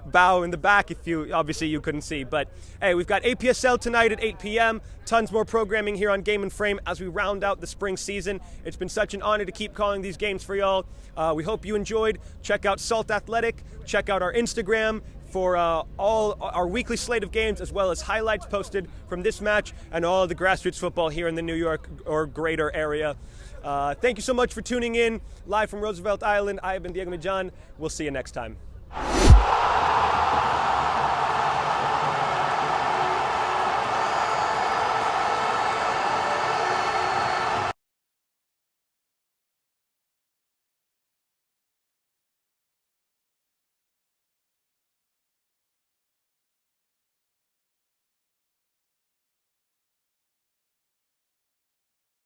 Bow in the back if you couldn't see. But hey, we've got APSL tonight at 8 p.m. Tons more programming here on Game and Frame as we round out the spring season. It's been such an honor to keep calling these games for y'all. We hope you enjoyed. Check out Salt Athletic. Check out our Instagram for all our weekly slate of games, as well as highlights posted from this match and all the grassroots football here in the New York or greater area. Thank you so much for tuning in live from Roosevelt Island. I have been Diego Mijan. We'll see you next time.